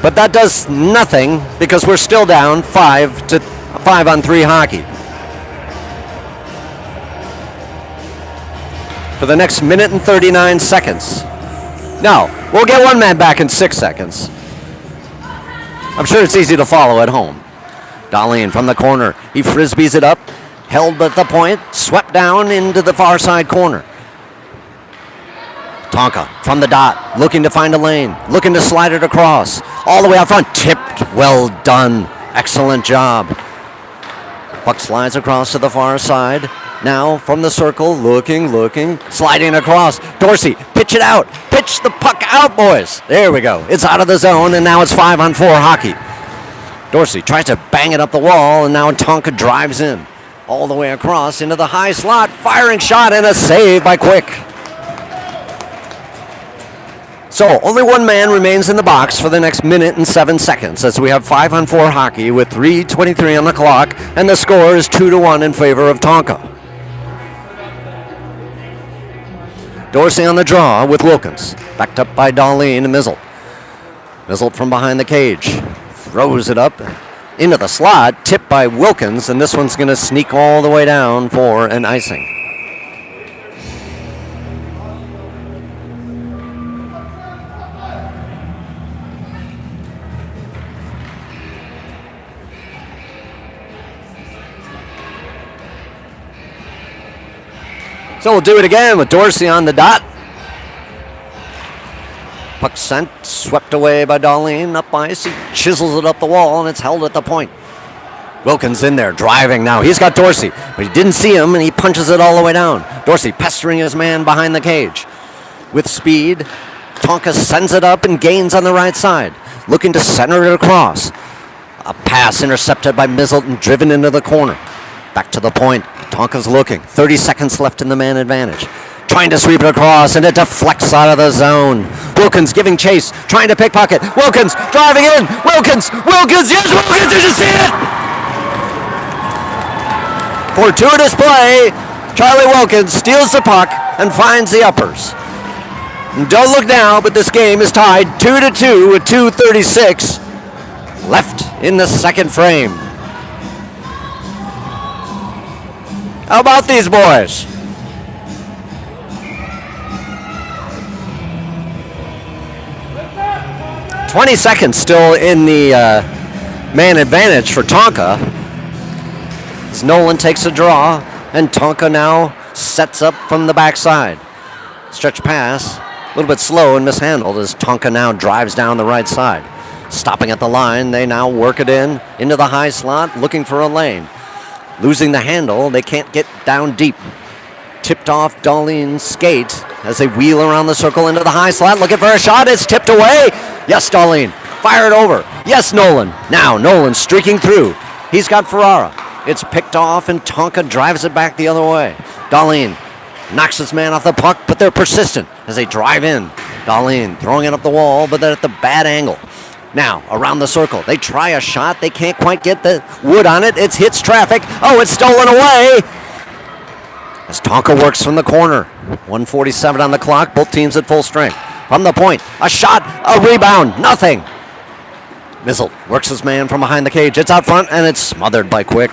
but that does nothing because we're still down 5-on-3 hockey. For the next minute and 39 seconds. No, we'll get one man back in 6 seconds. I'm sure it's easy to follow at home. Darlene from the corner. He frisbees it up, held at the point, swept down into the far side corner. Tonka from the dot, looking to find a lane, looking to slide it across. All the way out front, tipped, well done. Excellent job. Puck slides across to the far side. Now from the circle, looking, sliding across. Dorsey, pitch it out. Pitch the puck out, boys. There we go. It's out of the zone, and now it's 5-on-4 hockey. Dorsey tries to bang it up the wall, and now Tonka drives in. All the way across into the high slot. Firing shot and a save by Quick. So only one man remains in the box for the next minute and 7 seconds as we have 5-on-4 hockey with 3:23 on the clock, and the score is 2-1 in favor of Tonka. Dorsey on the draw with Wilkins, backed up by Darlene and Mizzle. Mizzle from behind the cage, throws it up, into the slot, tipped by Wilkins, and this one's going to sneak all the way down for an icing. So we'll do it again with Dorsey on the dot. Puck sent, swept away by Darlene, up ice. He chisels it up the wall, and it's held at the point. Wilkins in there, driving now. He's got Dorsey, but he didn't see him, and he punches it all the way down. Dorsey pestering his man behind the cage. With speed, Tonka sends it up and gains on the right side, looking to center it across. A pass intercepted by Mizzle and driven into the corner. Back to the point. Tonka's looking. 30 seconds left in the man advantage. Trying to sweep it across, and it deflects out of the zone. Wilkins giving chase, trying to pickpocket. Wilkins driving in. Wilkins, yes, Wilkins, did you see it? Fortuitous play. Charlie Wilkins steals the puck and finds the uppers. And don't look now, but this game is tied 2-2 with 2:36 left in the second frame. How about these boys? "20 seconds still in the man advantage for Tonka. As Nolan takes a draw, and Tonka now sets up from the backside. Stretch pass, a little bit slow and mishandled as Tonka now drives down the right side. Stopping at the line, they now work it into the high slot, looking for a lane. Losing the handle, they can't get down deep. Tipped off Darlene's skate as they wheel around the circle into the high slot, looking for a shot. It's tipped away. Yes, Darlene. Fire it over. Yes, Nolan. Now Nolan streaking through. He's got Ferrara. It's picked off, and Tonka drives it back the other way. Darlene knocks his man off the puck, but they're persistent as they drive in. Darlene throwing it up the wall, but they're at the bad angle. Now, around the circle, they try a shot. They can't quite get the wood on it. It hits traffic. Oh, it's stolen away. As Tonka works from the corner. 1:47 on the clock. Both teams at full strength. From the point, a shot, a rebound, nothing. Mizzle works his man from behind the cage. It's out front, and it's smothered by Quick.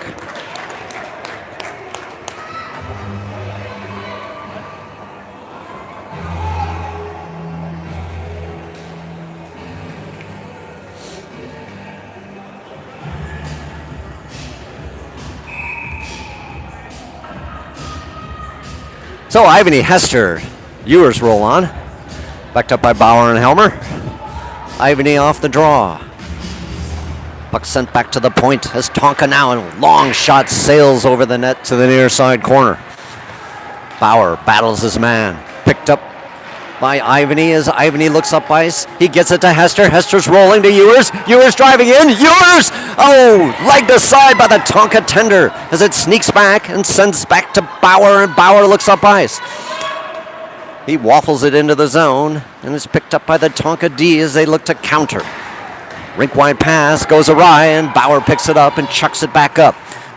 So Ivany, Hester, Ewers roll on. Backed up by Bauer and Helmer. Ivany off the draw. Puck sent back to the point as Tonka now in a long shot sails over the net to the near side corner. Bauer battles his man. Picked up by Ivany as Ivany looks up ice. He gets it to Hester. Hester's rolling to Ewers. Ewers driving in. Ewers! Oh, legged aside by the Tonka tender as it sneaks back and sends back to Bauer, and Bauer looks up ice. He waffles it into the zone and is picked up by the Tonka D as they look to counter. Rink-wide pass goes awry, and Bauer picks it up and chucks it back up.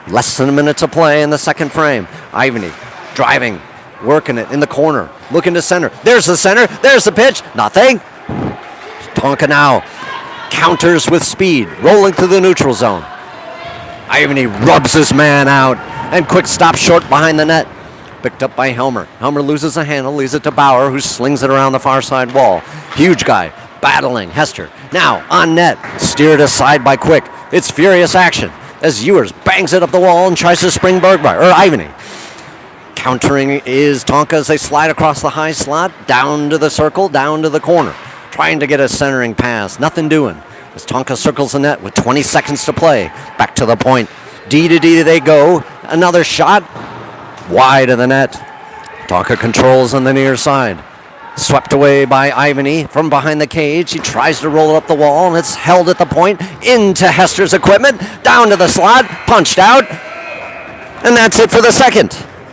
Less than a minute to play in the second frame. Ivany driving, working it in the corner, looking to center. There's the center. There's the pitch. Nothing. Tonka now counters with speed, rolling through the neutral zone. Ivany rubs his man out, and Quick stops short behind the net. Picked up by Helmer. Helmer loses the handle, leaves it to Bauer, who slings it around the far side wall. Huge guy, battling Hester. Now on net, steered aside by Quick. It's furious action as Ewers bangs it up the wall and tries to spring Bergmeyer, or Ivany. Countering is Tonka as they slide across the high slot, down to the circle, down to the corner. Trying to get a centering pass, nothing doing. As Tonka circles the net with 20 seconds to play. Back to the point. D to D they go. Another shot. Wide of the net. Tonka controls on the near side. Swept away by Ivany from behind the cage. He tries to roll it up the wall, and it's held at the point. Into Hester's equipment. Down to the slot. Punched out. And that's it for the second.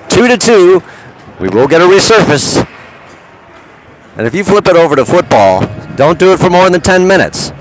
2-2. We will get a resurface. And if you flip it over to football, don't do it for more than 10 minutes.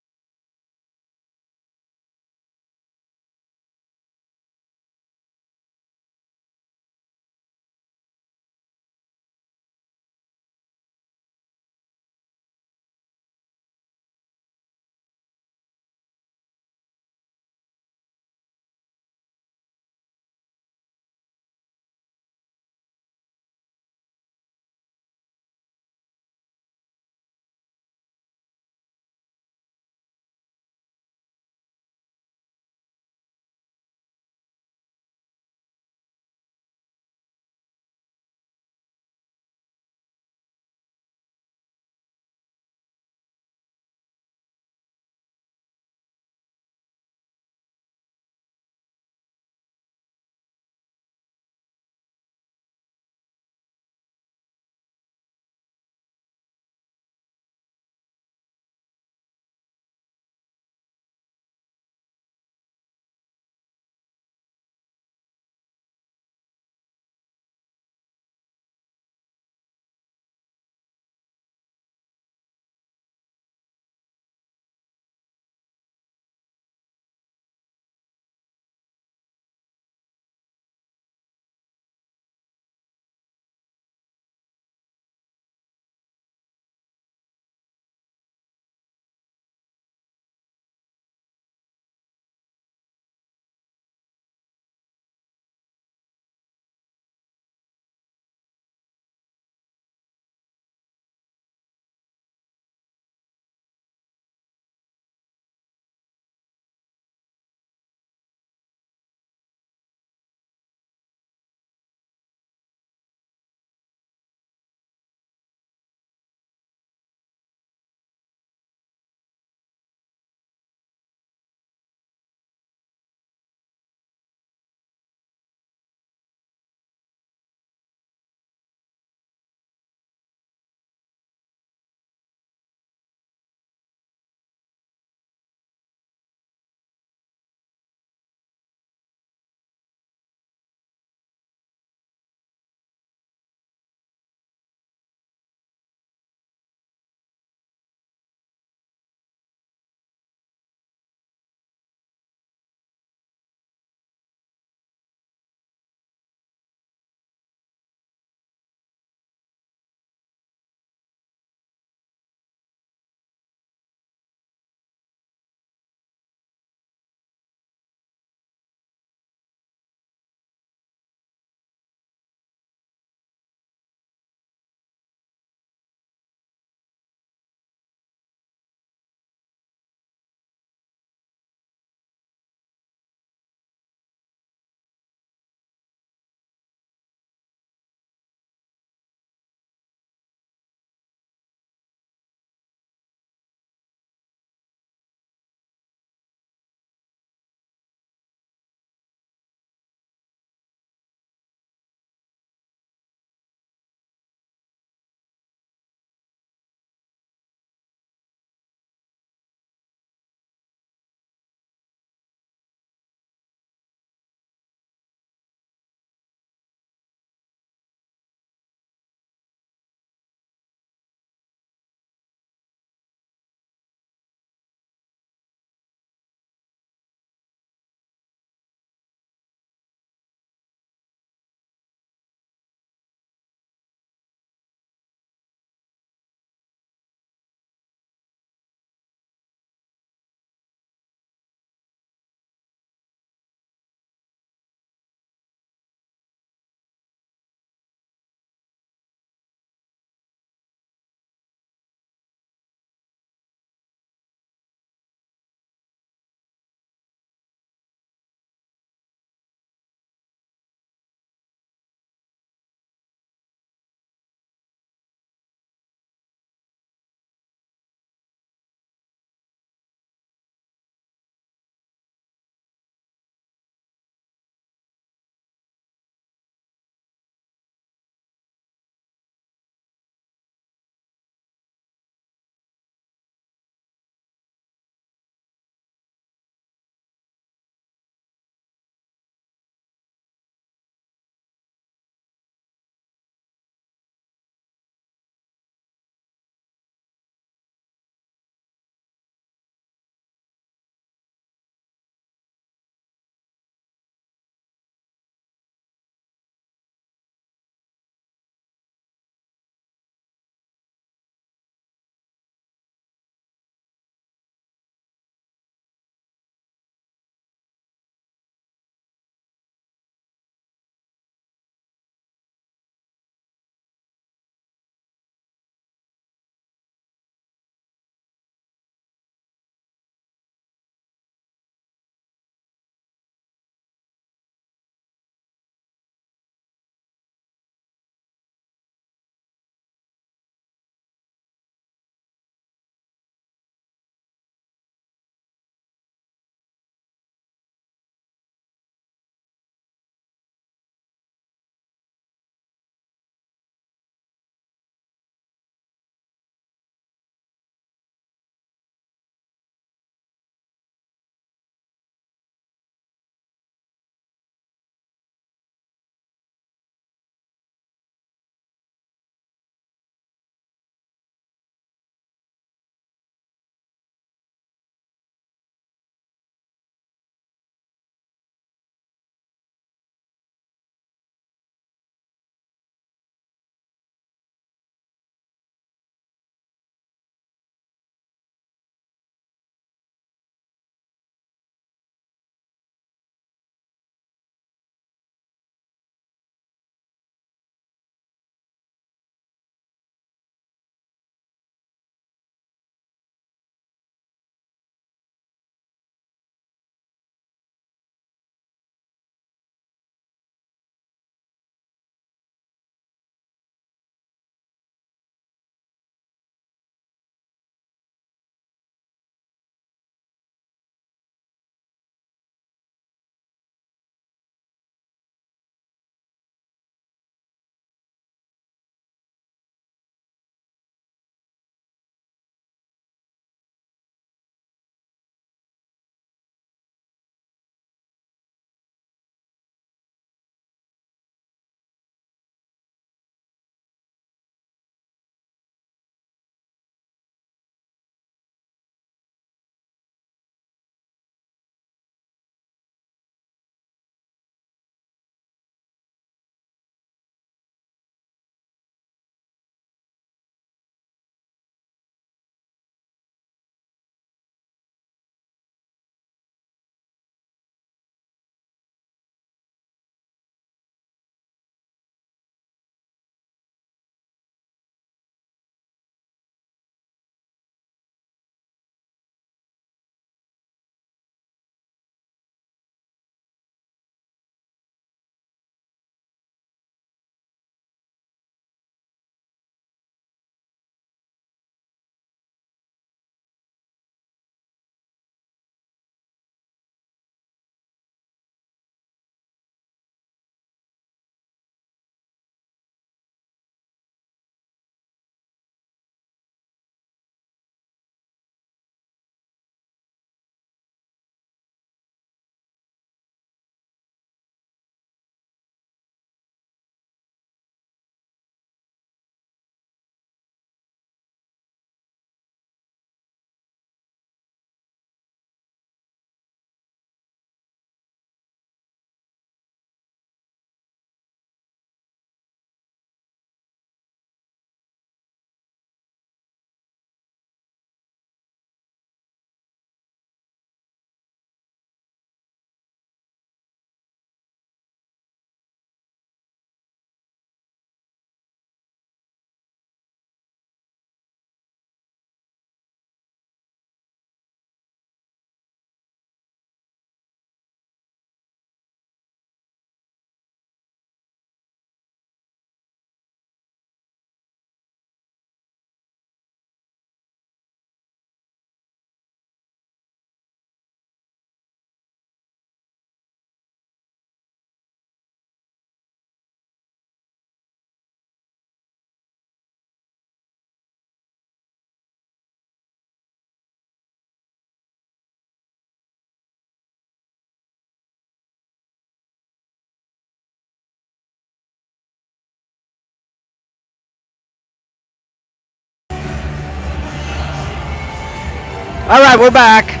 All right, we're back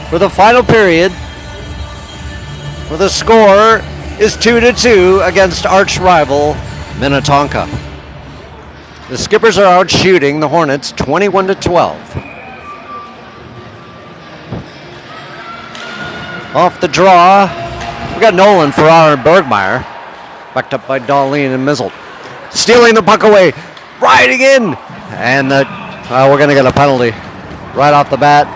for the final period, where the score is 2-2 against arch rival Minnetonka. The Skippers are out shooting the Hornets 21-12. Off the draw, we got Nolan, Farrar, and Bergmeyer, backed up by Darlene and Mizzle. Stealing the puck away, riding in, and we're going to get a penalty right off the bat.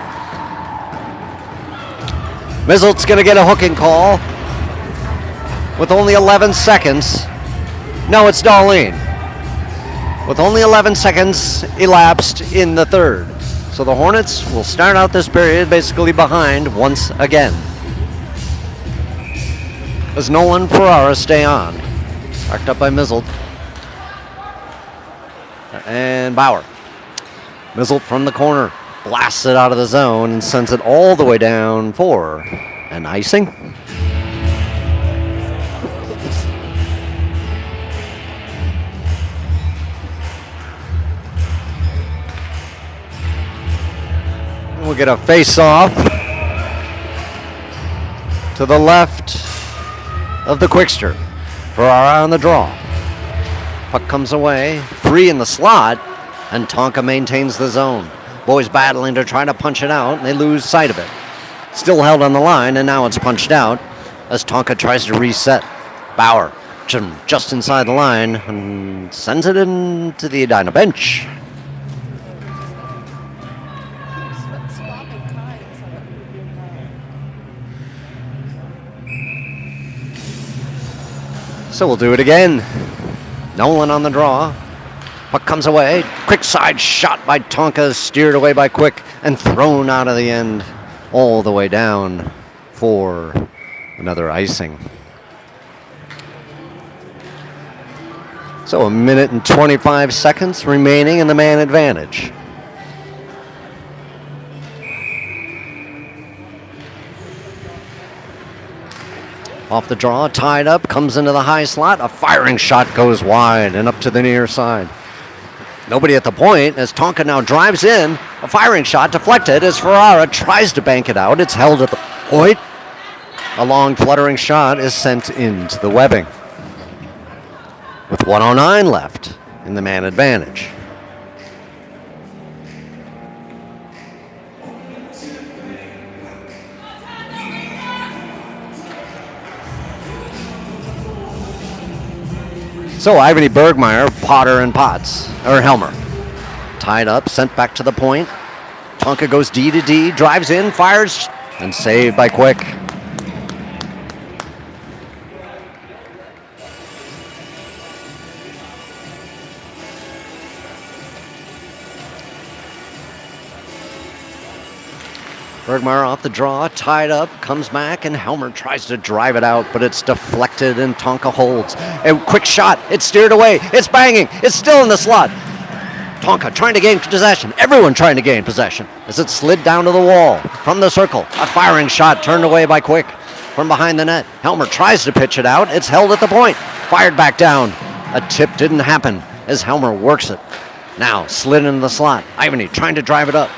Mizzle's going to get a hooking call with only 11 seconds. No, it's Darlene. With only 11 seconds elapsed in the third. So the Hornets will start out this period basically behind once again. As Nolan and Ferrara stay on. Backed up by Mizzle. And Bauer. Mizzle from the corner. Blasts it out of the zone and sends it all the way down for an icing. We'll get a face-off to the left of the Quickster. Ferrara on the draw. Puck comes away, free in the slot, and Tonka maintains the zone. Boys battling to try to punch it out, and they lose sight of it. Still held on the line, and now it's punched out as Tonka tries to reset. Bauer just inside the line and sends it into the Edina bench. So we'll do it again. Nolan on the draw. Puck comes away. Quick side shot by Tonka, steered away by Quick, and thrown out of the end all the way down for another icing. So a minute and 25 seconds remaining in the man advantage. Off the draw, tied up, comes into the high slot. A firing shot goes wide and up to the near side. Nobody at the point as Tonka now drives in. A firing shot deflected as Ferrara tries to bank it out. It's held at the point. A long fluttering shot is sent into the webbing. With 1:09 left in the man advantage. So Ivany, Bergmeyer, Potter, and Helmer. Tied up, sent back to the point. Tonka goes D to D, drives in, fires, and saved by Quick. Bergmeyer off the draw, tied up, comes back, and Helmer tries to drive it out, but it's deflected, and Tonka holds. A quick shot, it's steered away, it's banging, it's still in the slot. Tonka trying to gain possession, everyone trying to gain possession, as it slid down to the wall, from the circle. A firing shot turned away by Quick from behind the net. Helmer tries to pitch it out, it's held at the point, fired back down. A tip didn't happen, as Helmer works it. Now, slid into the slot, Ivany trying to drive it up.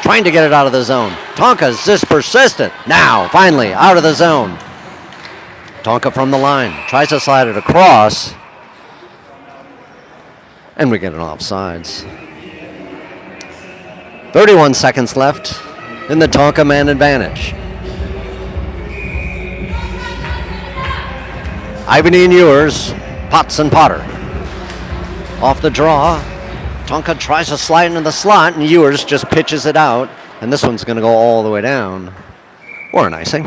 Trying to get it out of the zone. Tonka's just persistent. Now, finally, out of the zone. Tonka from the line. Tries to slide it across. And we get an offsides. 31 seconds left in the Tonka man advantage. Ivany and Ewers, Potts and Potter. Off the draw. Tonka tries to slide into the slot, and Ewers just pitches it out, and this one's going to go all the way down. Or an icing.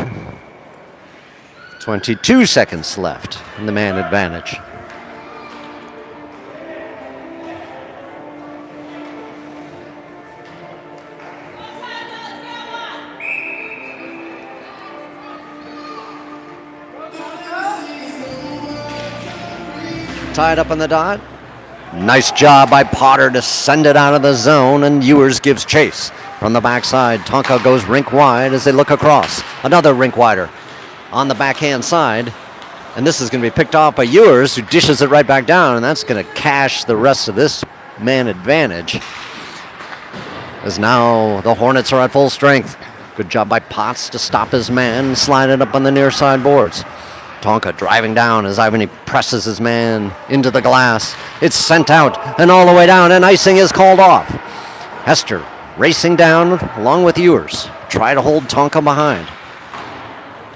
22 seconds left in the man advantage. Tied up on the dot. Nice job by Potter to send it out of the zone, and Ewers gives chase from the backside. Tonka goes rink wide as they look across. Another rink wider on the backhand side, and this is going to be picked off by Ewers, who dishes it right back down, and that's going to cash the rest of this man advantage. as now the Hornets are at full strength. Good job by Potts to stop his man, slide it up on the near side boards. Tonka driving down as Ivany presses his man into the glass. It's sent out and all the way down, and icing is called off. Hester racing down along with Ewers. Try to hold Tonka behind.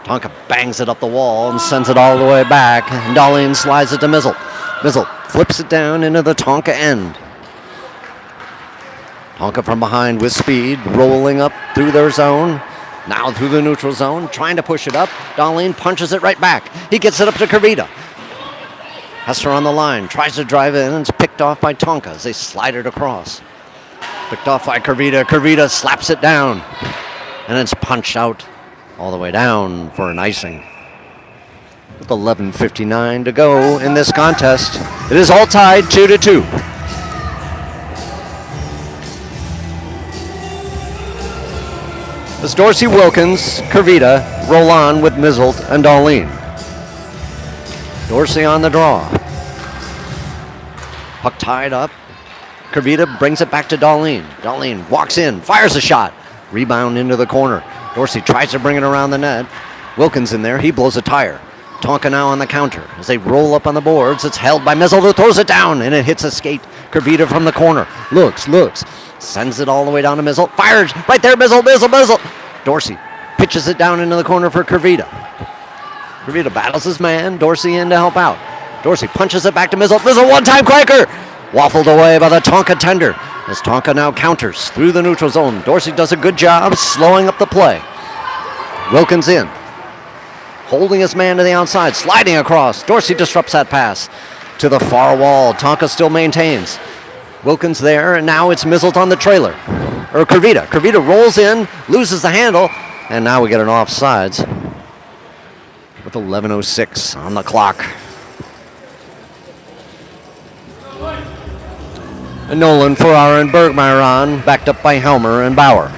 Tonka bangs it up the wall and sends it all the way back. And Darlene slides it to Mizzle. Mizzle flips it down into the Tonka end. Tonka from behind with speed, rolling up through their zone. Now through the neutral zone, trying to push it up. Darlene punches it right back. He gets it up to Kurvita. Hester on the line, tries to drive in, and it's picked off by Tonka as they slide it across. Picked off by Kurvita. Kurvita slaps it down, and it's punched out all the way down for an icing. With 11:59 to go in this contest, it is all tied 2-2. As Dorsey, Wilkins, Kurvita roll on with Mizzle and Darlene. Dorsey on the draw. Puck tied up. Kurvita brings it back to Darlene. Darlene walks in, fires a shot. Rebound into the corner. Dorsey tries to bring it around the net. Wilkins in there, he blows a tire. Tonka now on the counter. As they roll up on the boards, it's held by Mizzle, who throws it down, and it hits a skate. Kurvita from the corner. Looks. Sends it all the way down to Mizzle. Fires right there, Mizzle. Dorsey pitches it down into the corner for Kurvita. Kurvita battles his man. Dorsey in to help out. Dorsey punches it back to Mizzle. Mizzle one-time cracker. Waffled away by the Tonka tender. As Tonka now counters through the neutral zone. Dorsey does a good job slowing up the play. Wilkins in. Holding his man to the outside. Sliding across. Dorsey disrupts that pass to the far wall. Tonka still maintains. Wilkins there, and now it's Mizzle on the trailer. Or Kurvita. Kurvita rolls in, loses the handle, and now we get an offsides with 11:06 on the clock. And Nolan, Ferrara, and Bergmeyer on, backed up by Helmer and Bauer.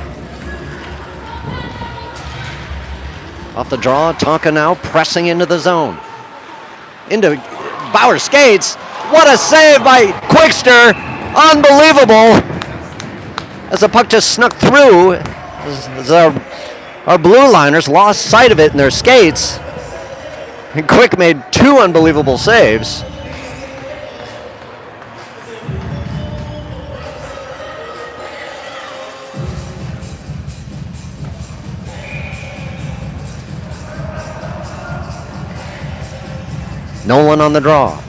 Off the draw, Tonka now pressing into the zone. Into Bauer skates. What a save by Quickster! Unbelievable! As the puck just snuck through, as our blue liners lost sight of it in their skates. And Quick made two unbelievable saves. Nolan on the draw.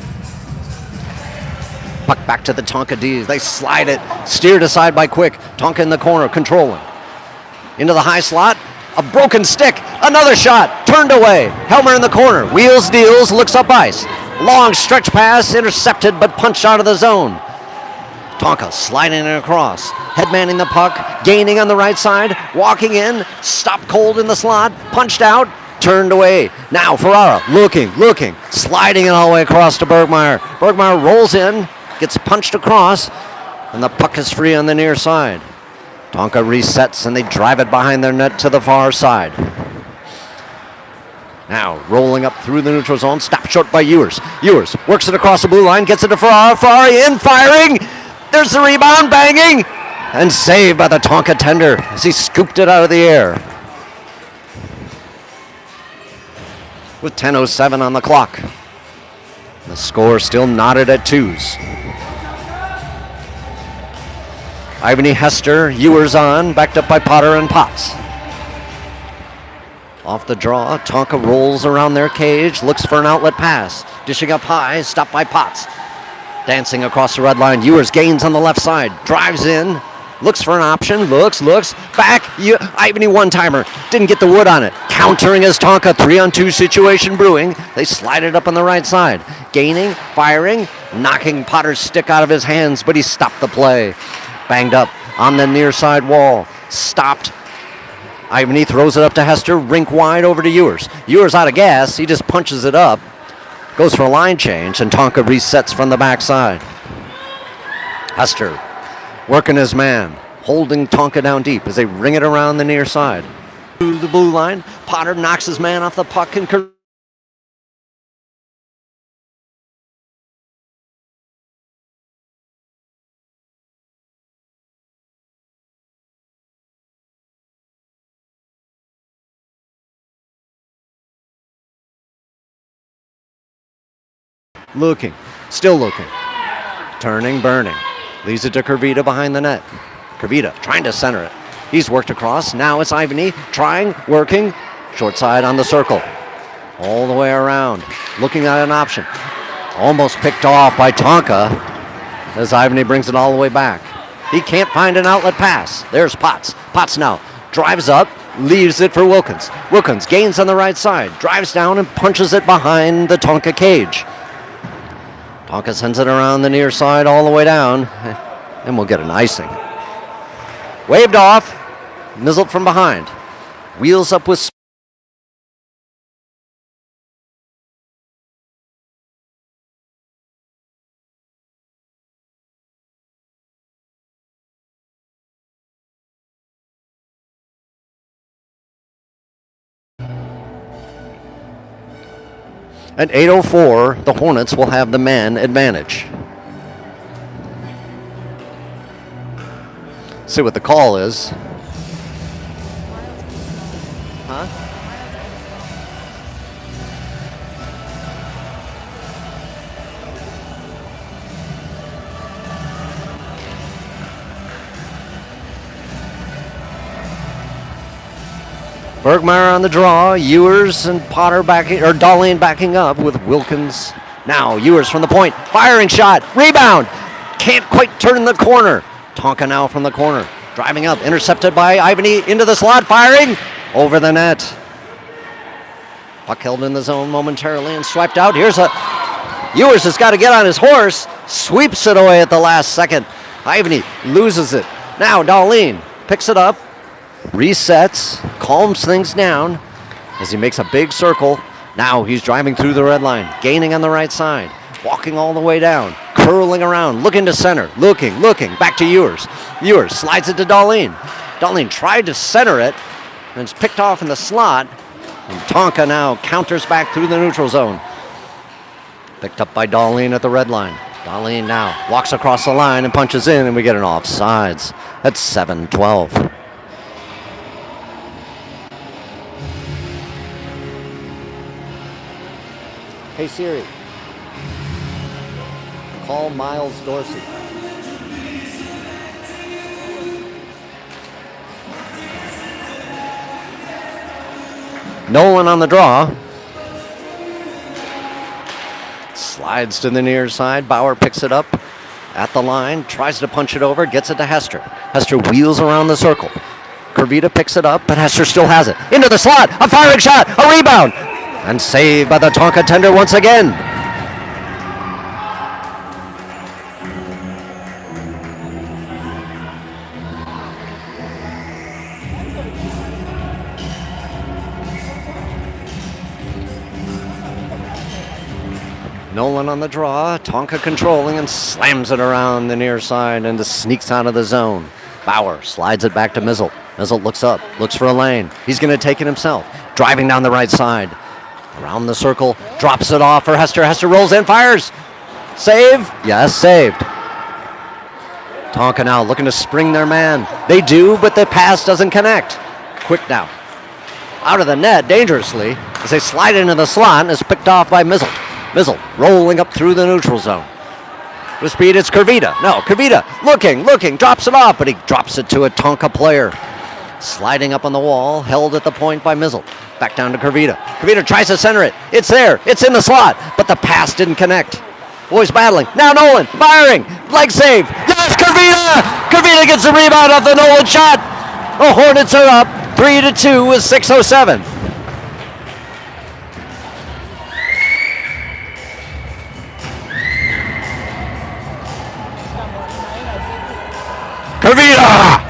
Puck back to the Tonka D's. They slide it, steered aside by Quick. Tonka in the corner, controlling. Into the high slot, a broken stick, another shot, turned away. Helmer in the corner, wheels, deals, looks up ice. Long stretch pass, intercepted but punched out of the zone. Tonka sliding it across, headmanning the puck, gaining on the right side, walking in, stopped cold in the slot, punched out, turned away. Now Ferrara looking, sliding it all the way across to Bergmeyer. Bergmeyer rolls in, gets punched across, and the puck is free on the near side. Tonka resets, and they drive it behind their net to the far side. Now rolling up through the neutral zone, stopped short by Ewers. Ewers works it across the blue line, gets it to Ferrara. Ferrara in, firing. There's the rebound, banging, and saved by the Tonka tender as he scooped it out of the air. With 10:07 on the clock. The score still knotted at 2s. Ivany, Hester, Ewers on, backed up by Potter and Potts. Off the draw, Tonka rolls around their cage, looks for an outlet pass. Dishing up high, stopped by Potts. Dancing across the red line, Ewers gains on the left side, drives in, looks for an option, looks, back, Ivany one-timer, didn't get the wood on it. Countering as Tonka, 3-on-2 situation brewing. They slide it up on the right side. Gaining, firing, knocking Potter's stick out of his hands, but he stopped the play. Banged up on the near side wall. Stopped. Ivany throws it up to Hester, rink wide over to Ewers. Ewers out of gas, he just punches it up. Goes for a line change, and Tonka resets from the backside. Hester working his man, holding Tonka down deep as they ring it around the near side. To the blue line, Potter knocks his man off the puck and Looking. Still looking. Turning, burning. Leaves it to Kurvita behind the net. Kurvita trying to center it. He's worked across. Now it's Ivany trying, working. Short side on the circle. All the way around. Looking at an option. Almost picked off by Tonka as Ivany brings it all the way back. He can't find an outlet pass. There's Potts. Potts now drives up, leaves it for Wilkins. Wilkins gains on the right side, drives down and punches it behind the Tonka cage. Tonka sends it around the near side all the way down, and we'll get an icing. Waved off, Mizzled from behind. Wheels up with At 8:04, the Hornets will have the man advantage. See what the call is. Huh? Bergmeyer on the draw. Ewers and Potter backing, or Dahlin backing up with Wilkins. Now Ewers from the point. Firing shot. Rebound. Can't quite turn the corner. Tonka now from the corner. Driving up. Intercepted by Ivany into the slot. Firing. Over the net. Puck held in the zone momentarily and swiped out. Here's a... Ewers has got to get on his horse. Sweeps it away at the last second. Ivany loses it. Now Dahlin picks it up. Resets, calms things down as he makes a big circle. Now he's driving through the red line, gaining on the right side, walking all the way down, curling around, looking to center, looking, back to Ewers. Ewers slides it to Dahlin. Dahlin tried to center it, and it's picked off in the slot. And Tonka now counters back through the neutral zone. Picked up by Dahlin at the red line. Dahlin now walks across the line and punches in, and we get an offsides. That's 7-12. Hey Siri, call Miles Dorsey. Nolan on the draw. Slides to the near side. Bauer picks it up at the line, tries to punch it over, gets it to Hester. Hester wheels around the circle. Kurvita picks it up, but Hester still has it. Into the slot, a firing shot, a rebound. And saved by the Tonka tender once again. Nolan on the draw, Tonka controlling and slams it around the near side and sneaks out of the zone. Bauer slides it back to Mizzle. Mizzle looks up, looks for a lane. He's going to take it himself. Driving down the right side. Around the circle, drops it off for Hester. Hester rolls in, fires. Save? Yes, saved. Tonka now looking to spring their man. They do, but the pass doesn't connect. Quick now. Out of the net, dangerously, as they slide into the slot, and is picked off by Mizzle. Mizzle rolling up through the neutral zone. With speed, it's Kurvita. No, Kurvita looking, drops it off, but he drops it to a Tonka player. Sliding up on the wall, held at the point by Mizzle. Back down to Kurvita. Kurvita tries to center it. It's there. It's in the slot. But the pass didn't connect. Boys battling. Now Nolan firing. Leg save. Yes, Kurvita! Kurvita gets the rebound off the Nolan shot. The Hornets are up 3-2 with 6:07. Kurvita!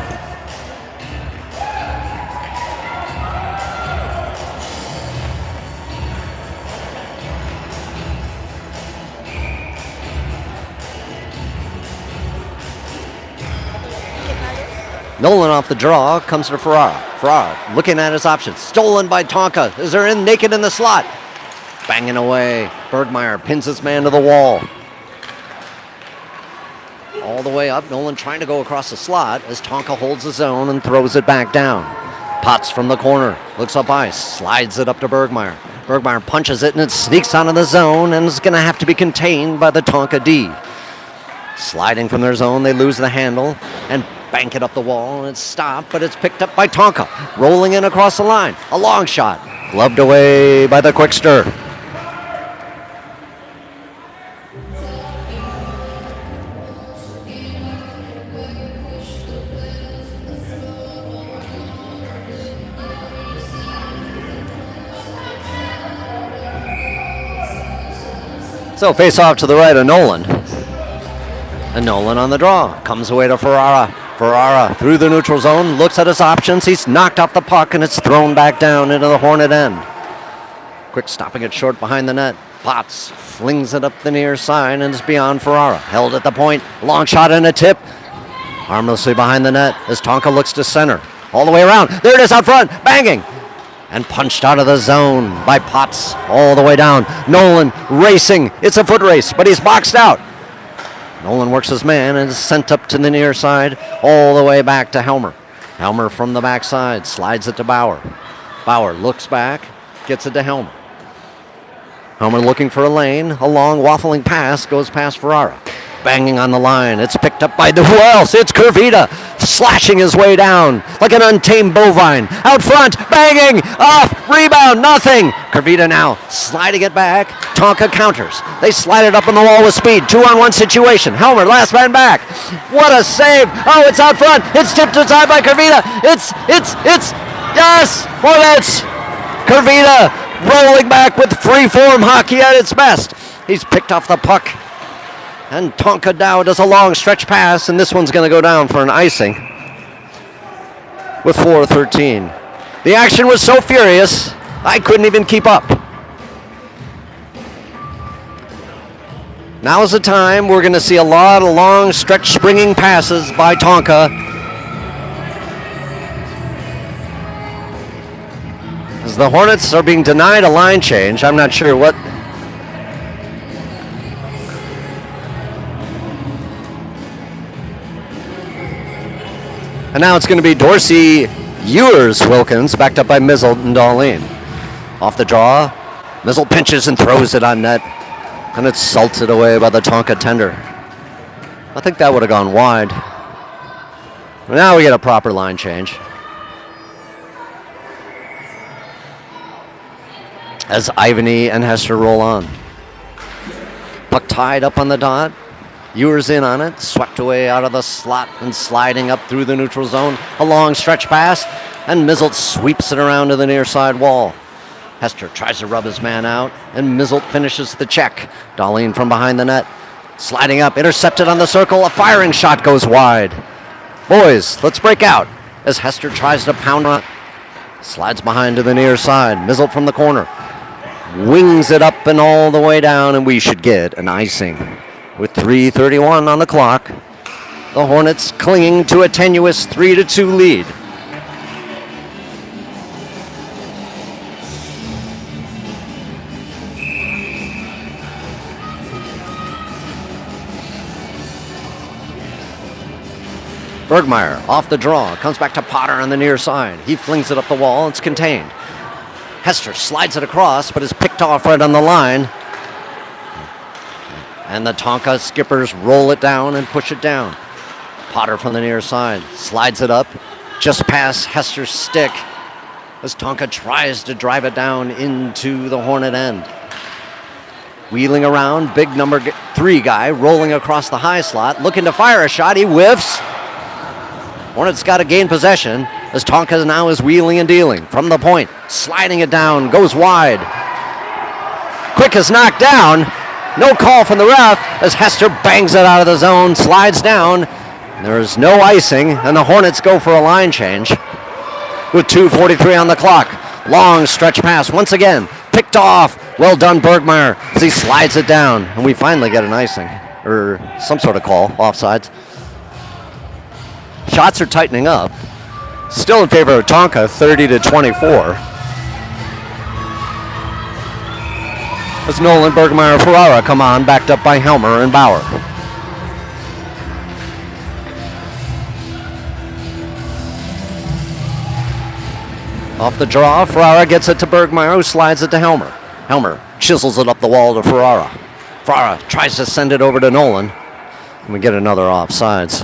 Nolan off the draw, comes to Ferrara. Ferrara looking at his options. Stolen by Tonka as they're in naked in the slot. Banging away. Bergmeyer pins his man to the wall. All the way up. Nolan trying to go across the slot as Tonka holds his own and throws it back down. Potts from the corner. Looks up ice. Slides it up to Bergmeyer. Bergmeyer punches it and it sneaks onto the zone and is going to have to be contained by the Tonka D. Sliding from their zone, they lose the handle and bank it up the wall, and it's stopped, but it's picked up by Tonka. Rolling in across the line. A long shot. Gloved away by the Quickster. So face off to the right of Nolan. And Nolan on the draw. Comes away to Ferrara. Ferrara through the neutral zone. Looks at his options. He's knocked off the puck and it's thrown back down into the Hornet end. Quick stopping it short behind the net. Potts flings it up the near side and it's beyond Ferrara. Held at the point. Long shot and a tip. Harmlessly behind the net as Tonka looks to center. All the way around. There it is out front. Banging. And punched out of the zone by Potts all the way down. Nolan racing. It's a foot race, but he's boxed out. Nolan works his man and is sent up to the near side all the way back to Helmer. Helmer from the backside slides it to Bauer. Bauer looks back, gets it to Helmer. Helmer looking for a lane. A long waffling pass goes past Ferrara. Banging on the line. It's picked up by who else? It's Kurvita slashing his way down like an untamed bovine. Out front, banging, off, rebound, nothing. Kurvita now sliding it back. Tonka counters. They slide it up on the wall with speed. 2-on-1 situation. Helmer, last man back. What a save. Oh, it's out front. It's tipped aside by Kurvita. It's, yes, Hornets. Kurvita rolling back with free-form hockey at its best. He's picked off the puck. And Tonka Dow does a long stretch pass, and this one's going to go down for an icing with 4:13. The action was so furious, I couldn't even keep up. Now's the time we're going to see a lot of long stretch springing passes by Tonka. As the Hornets are being denied a line change, I'm not sure what. And now it's going to be Dorsey Ewers-Wilkins, backed up by Mizzle and Darlene. Off the draw, Mizzle pinches and throws it on net, and it's salted away by the Tonka tender. I think that would have gone wide. Now we get a proper line change. As Ivany and Hester roll on. Puck tied up on the dot. Ewers in on it, swept away out of the slot and sliding up through the neutral zone. A long stretch pass, and Mizzle sweeps it around to the near side wall. Hester tries to rub his man out, and Mizzle finishes the check. Darlene from behind the net, sliding up, intercepted on the circle. A firing shot goes wide. Boys, let's break out as Hester tries to pound on it. Slides behind to the near side. Mizzle from the corner. Wings it up and all the way down, and we should get an icing. With 3:31 on the clock, the Hornets clinging to a tenuous 3-2 lead. Bergmeyer off the draw, comes back to Potter on the near side. He flings it up the wall, it's contained. Hester slides it across, but is picked off right on the line. And the Tonka skippers roll it down and push it down. Potter from the near side slides it up just past Hester's stick as Tonka tries to drive it down into the Hornet end. Wheeling around, big number 3 guy rolling across the high slot, looking to fire a shot. He whiffs. Hornets got to gain possession as Tonka now is wheeling and dealing from the point, sliding it down, goes wide. Quick is knocked down. No call from the ref as Hester bangs it out of the zone, slides down. There is no icing, and the Hornets go for a line change with 2:43 on the clock. Long stretch pass once again, picked off. Well done, Bergmeyer, as he slides it down, and we finally get an icing or some sort of call, offsides. Shots are tightening up. Still in favor of Tonka, 30-24. As Nolan, Bergmeyer, Ferrara come on, backed up by Helmer and Bauer. Off the draw, Ferrara gets it to Bergmeyer, who slides it to Helmer. Helmer chisels it up the wall to Ferrara. Ferrara tries to send it over to Nolan. And we get another offsides.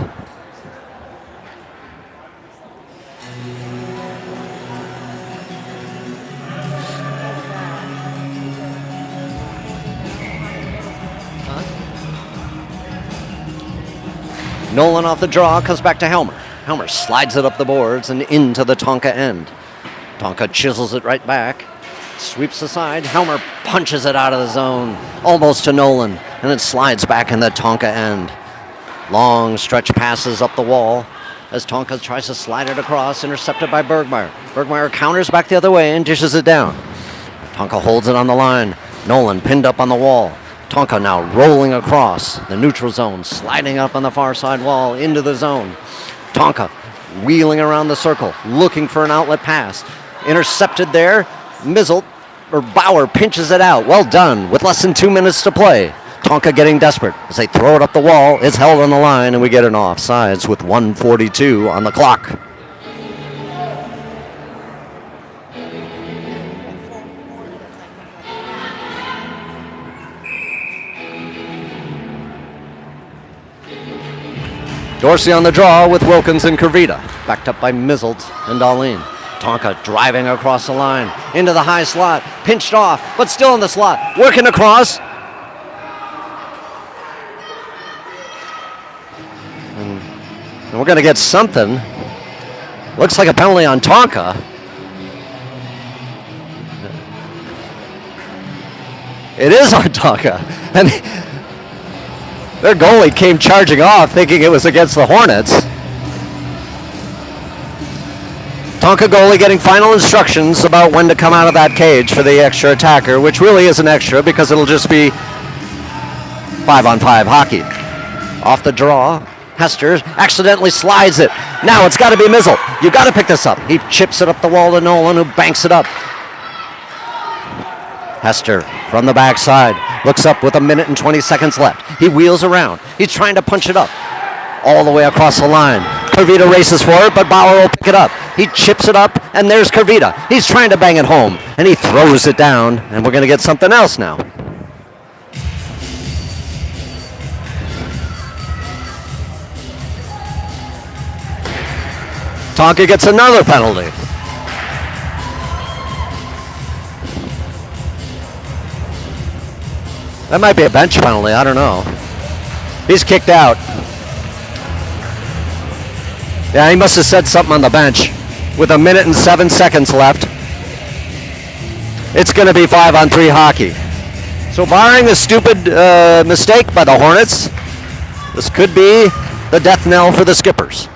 Nolan off the draw, comes back to Helmer. Helmer slides it up the boards and into the Tonka end. Tonka chisels it right back, sweeps aside. Helmer punches it out of the zone, almost to Nolan, and it slides back in the Tonka end. Long stretch passes up the wall as Tonka tries to slide it across, intercepted by Bergmeyer. Bergmeyer counters back the other way and dishes it down. Tonka holds it on the line. Nolan pinned up on the wall. Tonka now rolling across the neutral zone, sliding up on the far side wall into the zone. Tonka wheeling around the circle, looking for an outlet pass. Intercepted there. Bauer pinches it out. Well done with less than 2 minutes to play. Tonka getting desperate as they throw it up the wall. It's held on the line, and we get an offsides with 1:42 on the clock. Dorsey on the draw with Wilkins and Kurvita, backed up by Mizzelt and Dahlin. Tonka driving across the line into the high slot, pinched off, but still in the slot, working across. And we're going to get something. Looks like a penalty on Tonka. It is on Tonka. And their goalie came charging off thinking it was against the Hornets. Tonka goalie getting final instructions about when to come out of that cage for the extra attacker, which really isn't extra because it'll just be 5-on-5 hockey. Off the draw, Hester accidentally slides it. Now it's got to be Mizzle. You've got to pick this up. He chips it up the wall to Nolan, who banks it up. Hester from the backside looks up with 1 minute and 20 seconds left. He wheels around. He's trying to punch it up all the way across the line. Kurvita races for it, but Bauer will pick it up. He chips it up, and there's Kurvita. He's trying to bang it home, and he throws it down, and we're going to get something else now. Tonka gets another penalty. That might be a bench penalty, I don't know. He's kicked out. Yeah, he must have said something on the bench. With 1 minute and 7 seconds left, it's going to be 5-on-3 hockey. So barring a stupid mistake by the Hornets, this could be the death knell for the Skippers.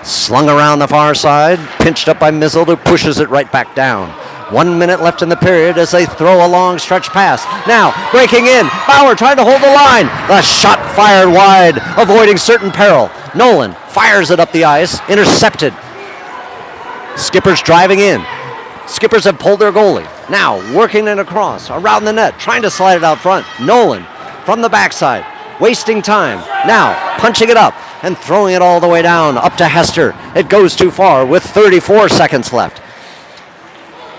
Slung around the far side, pinched up by Mizzle, who pushes it right back down. 1 minute left in the period as they throw a long stretch pass. Now, breaking in, Bauer trying to hold the line. The shot fired wide, avoiding certain peril. Nolan fires it up the ice, intercepted. Skippers driving in. Skippers have pulled their goalie. Now, working it across, around the net, trying to slide it out front. Nolan from the backside, wasting time. Now, punching it up and throwing it all the way down, up to Hester. It goes too far with 34 seconds left.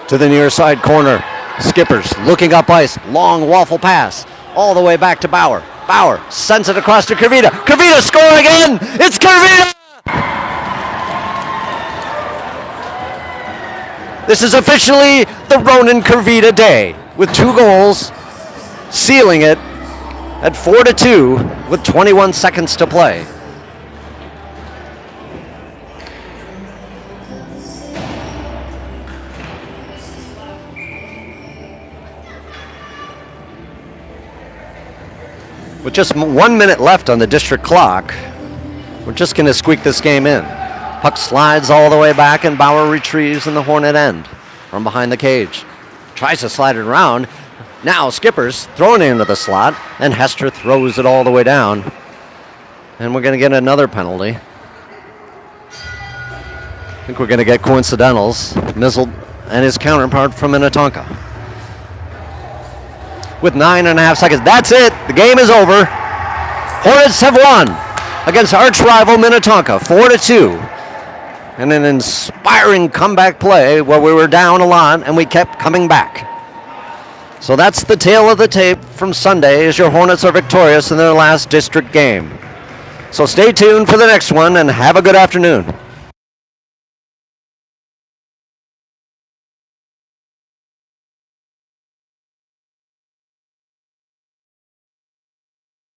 To the near side corner. Skippers looking up ice. Long waffle pass. All the way back to Bauer. Bauer sends it across to Kurvita. Kurvita scoring again! It's Kurvita! This is officially the Ronan Kurvita day, with 2 goals, sealing it at 4-2 with 21 seconds to play. With just 1 minute left on the district clock, we're just going to squeak this game in. Puck slides all the way back, and Bauer retrieves in the Hornet end from behind the cage. Tries to slide it around. Now Skippers throwing it into the slot, and Hester throws it all the way down. And we're going to get another penalty. I think we're going to get coincidentals. Mizzle and his counterpart from Minnetonka. With 9.5 seconds. That's it. The game is over. Hornets have won against arch rival Minnetonka, 4-2. And an inspiring comeback play where we were down a lot and we kept coming back. So that's the tale of the tape from Sunday as your Hornets are victorious in their last district game. So stay tuned for the next one and have a good afternoon.